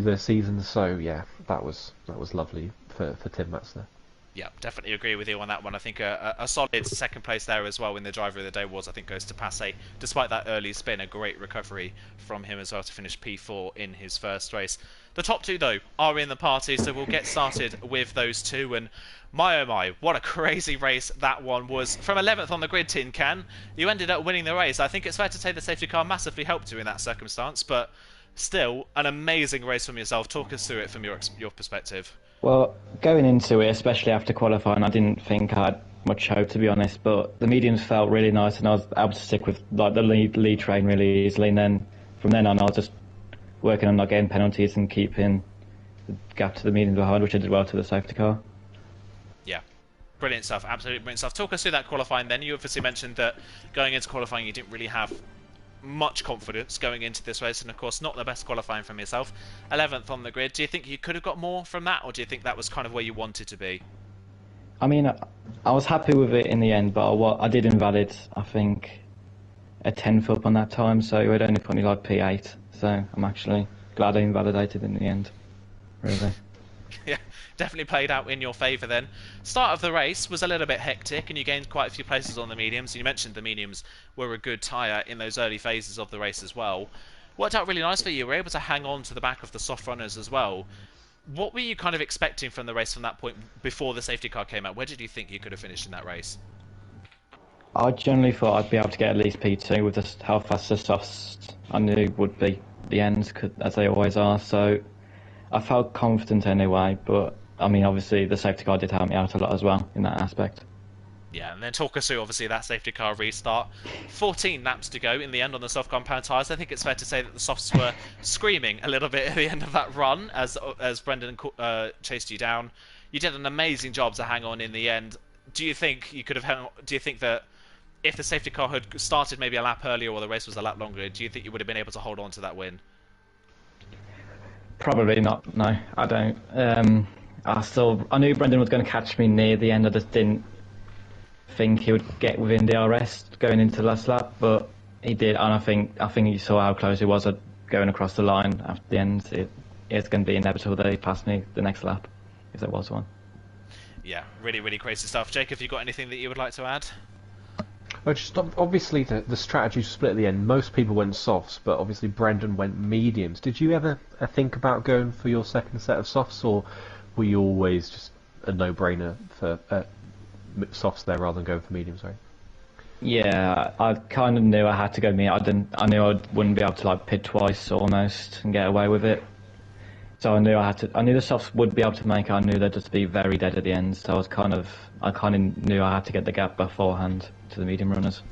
the season. So yeah, that was lovely for Tim Matz there. Yeah, definitely agree with you on that one. I think a solid second place there as well in the driver of the day awards, I think, goes to Passe. Despite that early spin, a great recovery from him as well to finish P4 in his first race. The top 2, though, are in the party, so we'll get started with those 2. And my oh my, what a crazy race that one was. From 11th on the grid, Tin Can, you ended up winning the race. I think it's fair to say the safety car massively helped you in that circumstance, but still, an amazing race from yourself. Talk us through it from your perspective. Well, going into it, especially after qualifying, I didn't think I had much hope, to be honest, but the mediums felt really nice and I was able to stick with the lead train really easily, and then from then on I was just working on not getting penalties and keeping the gap to the mediums behind, which I did well to the safety car. Yeah, brilliant stuff, absolutely brilliant stuff. Talk us through that qualifying then. You obviously mentioned that going into qualifying you didn't really have much confidence going into this race, and of course not the best qualifying from yourself. 11th on the grid. Do you think you could have got more from that, or do you think that was kind of where you wanted to be? I mean, I was happy with it in the end, but I did invalid, I think, a 10th up on that time, so it would only put me like P8, so I'm actually glad I invalidated in the end, really. Yeah, definitely played out in your favour then. Start of the race was a little bit hectic and you gained quite a few places on the mediums. You mentioned the mediums were a good tyre in those early phases of the race as well. Worked out really nice for you. You were able to hang on to the back of the soft runners as well. What were you kind of expecting from the race from that point before the safety car came out? Where did you think you could have finished in that race? I generally thought I'd be able to get at least P2 with just how fast the softs I knew would be the ends, as they always are, so I felt confident anyway, but I mean obviously the safety car did help me out a lot as well in that aspect. Yeah, and then talk us through obviously that safety car restart. 14 laps to go in the end on the soft compound tyres. I think it's fair to say that the softs were screaming a little bit at the end of that run as Brendan chased you down. You did an amazing job to hang on in the end. Do you think you could have do you think that if the safety car had started maybe a lap earlier or the race was a lap longer, do you think you would have been able to hold on to that win? Probably not, no, I don't. I knew Brendan was going to catch me near the end, I just didn't think he would get within DRS going into the last lap, but he did, and I think you saw how close he was at going across the line after the end. It's going to be inevitable that he passed me the next lap, if there was one. Yeah, really, really crazy stuff. Jake, have you got anything that you would like to add? Well, just obviously the strategy split at the end. Most people went softs, but obviously Brendan went mediums. Did you ever think about going for your second set of softs, or were you always just a no-brainer for softs there rather than going for mediums? Sorry. Yeah, I kind of knew I had to go medium. I knew I wouldn't be able to like pit twice almost and get away with it. So I knew I knew the softs would be able to make it. I knew they'd just be very dead at the end. So I kind of knew I had to get the gap beforehand to the medium runners.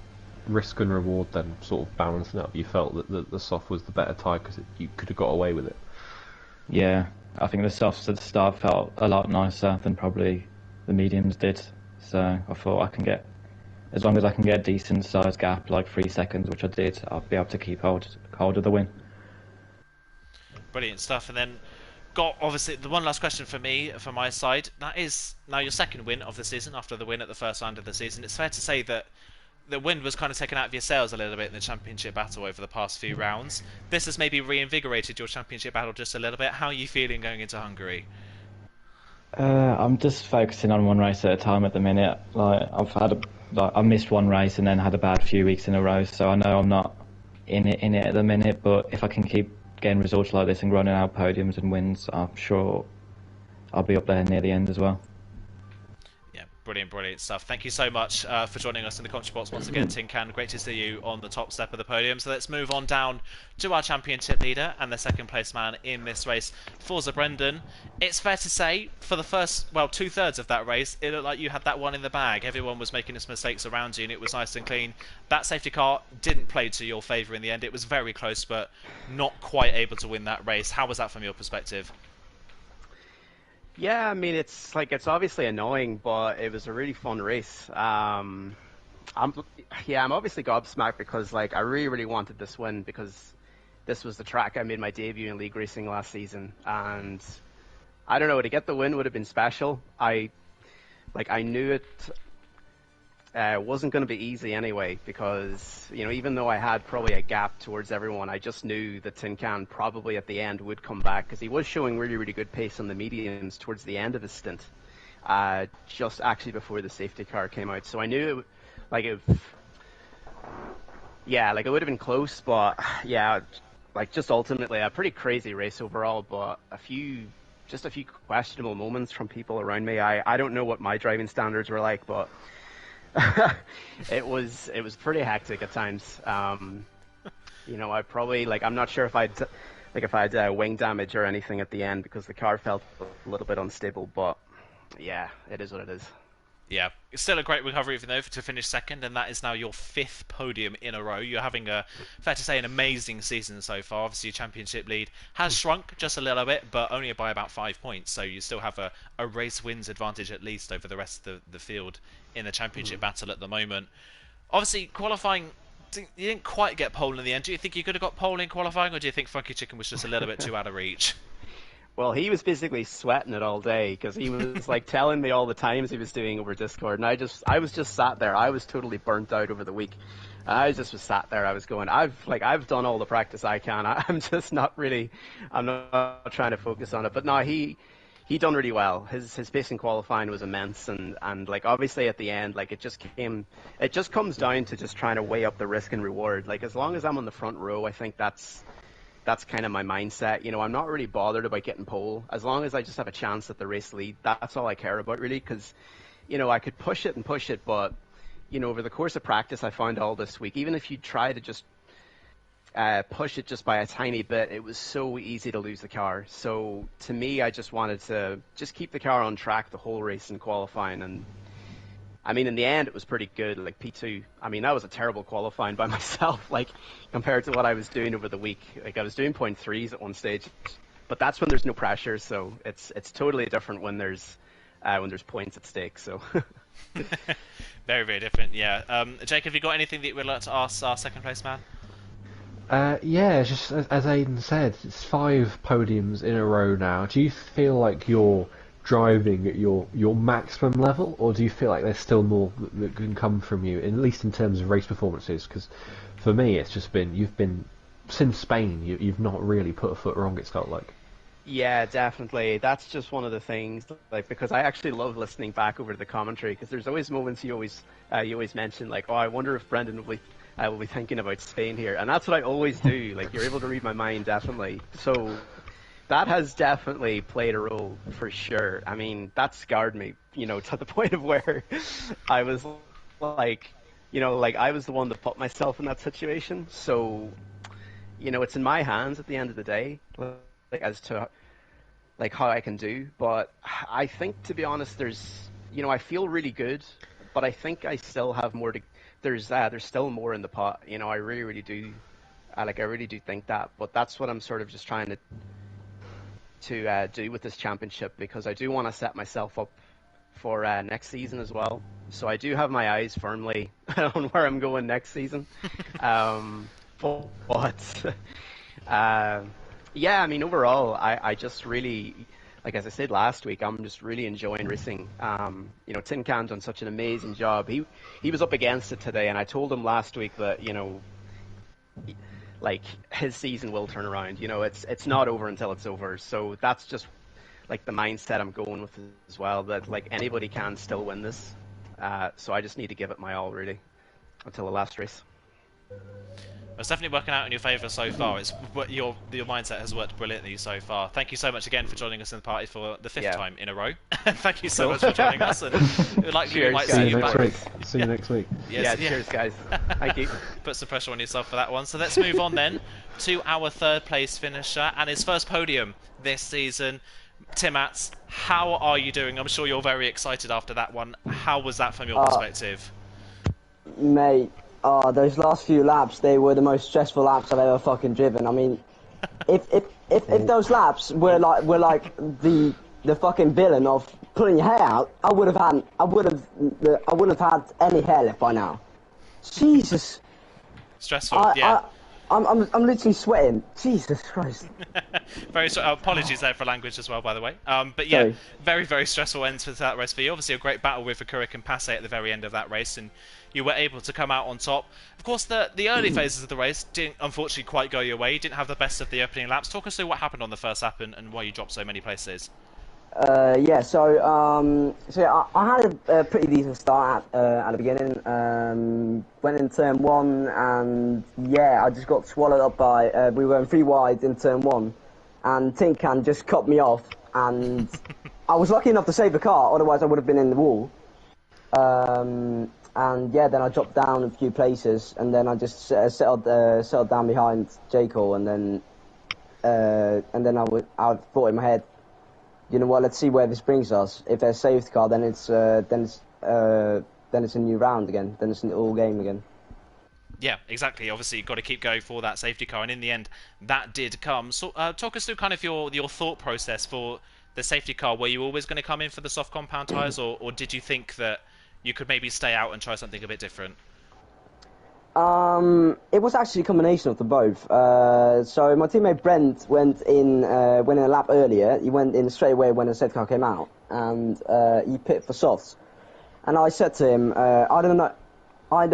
Risk and reward then sort of balancing up. You felt that the soft was the better tyre because you could have got away with it. Yeah, I think the softs at the start felt a lot nicer than probably the mediums did. So I thought as long as I can get a decent size gap, like 3 seconds, which I did, I'll be able to keep hold of the win. Brilliant stuff. And then got obviously the one last question for me, from my side. That is now your second win of the season after the win at the first round of the season. It's fair to say that the wind was kind of taken out of your sails a little bit in the championship battle over the past few rounds. This has maybe reinvigorated your championship battle just a little bit. How are you feeling going into Hungary? I'm just focusing on one race at a time at the minute. Like I missed one race and then had a bad few weeks in a row, so I know I'm not in it at the minute. But if I can keep getting results like this and running out podiums and wins, I'm sure I'll be up there near the end as well. Yeah, Brilliant, brilliant stuff. Thank you so much for joining us in the commentary box once again, Tin Can. Great to see you on the top step of the podium. So let's move on down to our championship leader and the second place man in this race, Forza Brendan. It's fair to say, for the first, well, 2/3 of that race, it looked like you had that one in the bag. Everyone was making its mistakes around you and it was nice and clean. That safety car didn't play to your favour in the end. It was very close, but not quite able to win that race. How was that from your perspective? Yeah, I mean, it's obviously annoying, but it was a really fun race. I'm obviously gobsmacked because like I really, really wanted this win because this was the track I made my debut in league racing last season, and I don't know, to get the win would have been special. I knew it wasn't going to be easy anyway because, even though I had probably a gap towards everyone, I just knew that Tin Can probably at the end would come back because he was showing really, really good pace on the mediums towards the end of his stint, just actually before the safety car came out. So I knew, it would have been close, but yeah, just ultimately a pretty crazy race overall, but a few questionable moments from people around me. I don't know what my driving standards were like, but it was pretty hectic at times. I probably I'm not sure if I had wing damage or anything at the end because the car felt a little bit unstable. But yeah, it is what it is. Yeah, it's still a great recovery though to finish second, and that is now your 5th podium in a row. You're having fair to say, an amazing season so far. Obviously, your championship lead has shrunk just a little bit, but only by about 5 points. So you still have a race wins advantage at least over the rest of the field in the championship battle at the moment. Obviously, qualifying, you didn't quite get pole in the end. Do you think you could have got pole in qualifying, or do you think Funky Chicken was just a little bit too out of reach? Well, he was basically sweating it all day because he was telling me all the times he was doing over Discord, and I was just sat there. I was totally burnt out over the week. I just was sat there. I was going, I've done all the practice I can. I'm just not really, I'm not trying to focus on it. But no, he done really well. His pace in qualifying was immense, and obviously at the end, it just comes down to just trying to weigh up the risk and reward. As long as I'm on the front row, I think that's kind of my mindset. I'm not really bothered about getting pole. As long as I just have a chance at the race lead, that's all I care about really, because, I could push it, but, over the course of practice, I found all this week, even if you try to just push it just by a tiny bit, it was so easy to lose the car. So to me, I just wanted to just keep the car on track the whole race in qualifying, and I mean, in the end, it was pretty good. P2, I mean, that was a terrible qualifying by myself, compared to what I was doing over the week. I was doing 0.3s at one stage, but that's when there's no pressure, so it's totally different when there's points at stake. So Very, very different. Yeah. Jake, have you got anything that you would like to ask our second place man? Yeah, just as Aidan said, it's 5 podiums in a row now. Do you feel like you're driving at your maximum level, or do you feel like there's still more that can come from you, at least in terms of race performances? Because for me, it's just been, you've been, since Spain, you've not really put a foot wrong, it's felt like. yeah, definitely. That's just one of the things, because I actually love listening back over the commentary, because there's always moments you always mention, oh, I wonder if Brendan will be thinking about Spain here, and that's what I always do. You're able to read my mind, definitely. So that has definitely played a role for sure. I mean, that scarred me, to the point of where I was I was the one that put myself in that situation. So, it's in my hands at the end of the day, as to how I can do. But I think, to be honest, I feel really good, but I think I still have more to. There's still more in the pot. I really, really do. I really do think that. But that's what I'm sort of just trying to do with this championship, because I do want to set myself up for next season as well. So I do have my eyes firmly on where I'm going next season. But yeah, I mean, overall, I just really, as I said last week, I'm just really enjoying racing. Tin Can's done such an amazing job. He was up against it today, and I told him last week that, his season will turn around. It's not over until it's over. So that's just the mindset I'm going with as well, that anybody can still win this. So I just need to give it my all, really, until the last race. It's definitely working out in your favour so far. It's your mindset has worked brilliantly so far. Thank you so much again for joining us in the party for the 5th time in a row. Thank you so much for joining us, and likely we might see you back. See you next week. Yes, cheers, guys. Thank you. Put some pressure on yourself for that one. So let's move on then to our 3rd place finisher and his first podium this season. Tim Atz, how are you doing? I'm sure you're very excited after that one. How was that from your perspective? Mate, those last few laps, they were the most stressful laps I've ever fucking driven. I mean, if those laps were like the fucking villain of pulling your hair out, I wouldn't have had any hair left by now. Jesus. Stressful, yeah. I'm literally sweating. Jesus Christ. Very apologies there for language as well, by the way. But yeah, Sorry. very, very stressful end to that race for you. Obviously, a great battle with Kurik and Passe at the very end of that race, and you were able to come out on top. Of course, the early phases of the race didn't unfortunately quite go your way. You didn't have the best of the opening laps. Talk us through what happened on the first lap and why you dropped so many places. I had a pretty decent start at the beginning. Went in turn 1, and I just got swallowed up by. We were in 3 wide in turn 1, and Tin Can just cut me off, and I was lucky enough to save the car. Otherwise, I would have been in the wall. Then I dropped down a few places, and then I just settled down behind J. Cole, and then I thought in my head, you know what? Let's see where this brings us. If there's a safety car, then it's a new round again. Then it's an all game again. Yeah, exactly. Obviously, you've got to keep going for that safety car, and in the end, that did come. So, talk us through kind of your thought process for the safety car. Were you always going to come in for the soft compound tyres, or did you think that you could maybe stay out and try something a bit different? It was actually a combination of the both. So my teammate Brent went in a lap earlier. He went in straight away when the safety car came out, and he pit for softs. And I said to him, I don't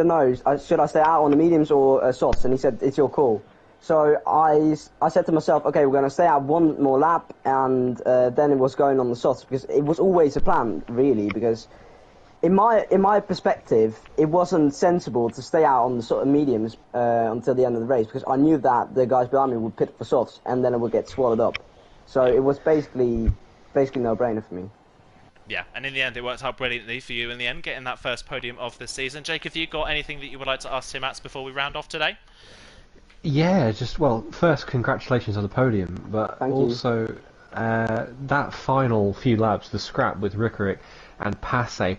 know, should I stay out on the mediums or softs? And he said, it's your call. So I said to myself, okay, we're going to stay out one more lap, and then it was going on the softs, because it was always a plan, really, because in my perspective, it wasn't sensible to stay out on the sort of mediums until the end of the race, because I knew that the guys behind me would pit for softs, and then it would get swallowed up. So it was basically no-brainer for me. Yeah, and in the end, it worked out brilliantly for you in the end, getting that first podium of the season. Jake, have you got anything that you would like to ask Tim Atz before we round off today? Yeah, first, congratulations on the podium, but Thank also that final few laps, the scrap with Rickerik and Passe,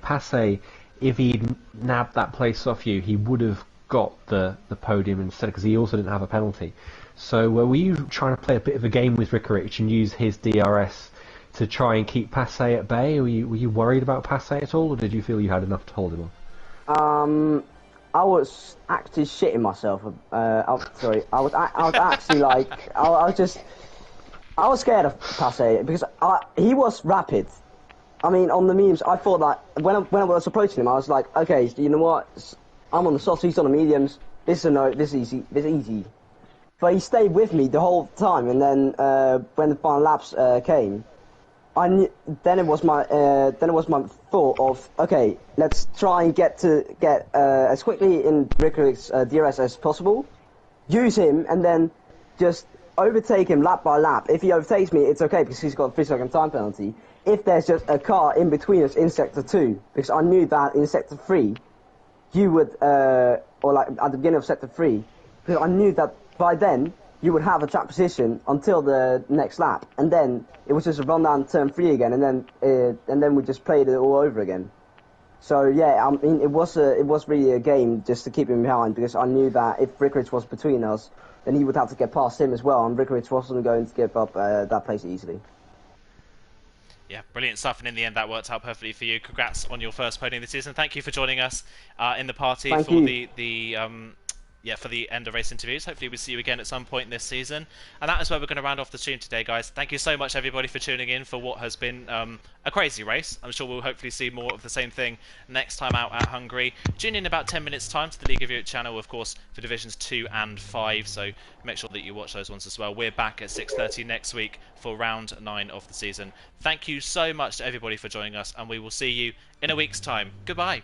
if he'd nabbed that place off you, he would have got the podium instead, because he also didn't have a penalty. So were you trying to play a bit of a game with Rickerik and use his DRS to try and keep Passe at bay? Were you worried about Passe at all, or did you feel you had enough to hold him off? I was actually shitting myself. I was actually like, I was scared of Passe, because he was rapid. I mean, on the memes, I thought that when I was approaching him, I was like, okay, you know what? I'm on the softs, he's on the mediums. This is easy. But he stayed with me the whole time, and then when the final laps came, then it was my thought of, okay, let's try and get as quickly in Rickerik's DRS as possible, use him, and then just overtake him lap by lap. If he overtakes me, it's okay, because he's got a 3-second time penalty. If there's just a car in between us in Sector 2, because I knew that in Sector 3, you would, or like at the beginning of Sector 3, because I knew that by then, you would have a track position until the next lap, and then it was just a run down turn 3 again, and then we just played it all over again. So yeah, I mean, it was really a game just to keep him behind, because I knew that if Rickerik was between us, then he would have to get past him as well, and Rickerik wasn't going to give up that place easily. Yeah, brilliant stuff, and in the end that worked out perfectly for you. Congrats on your first podium this season. Thank you for joining us in the party Thank for you. for the end of race interviews. Hopefully we'll see you again at some point this season. And that is where we're going to round off the stream today, guys. Thank you so much, everybody, for tuning in for what has been a crazy race. I'm sure we'll hopefully see more of the same thing next time out at Hungary. Tune in about 10 minutes time to the League of Europe channel, of course, for Divisions 2 and 5, so make sure that you watch those ones as well. We're back at 6:30 next week for round 9 of the season. Thank you so much to everybody for joining us, and we will see you in a week's time. Goodbye.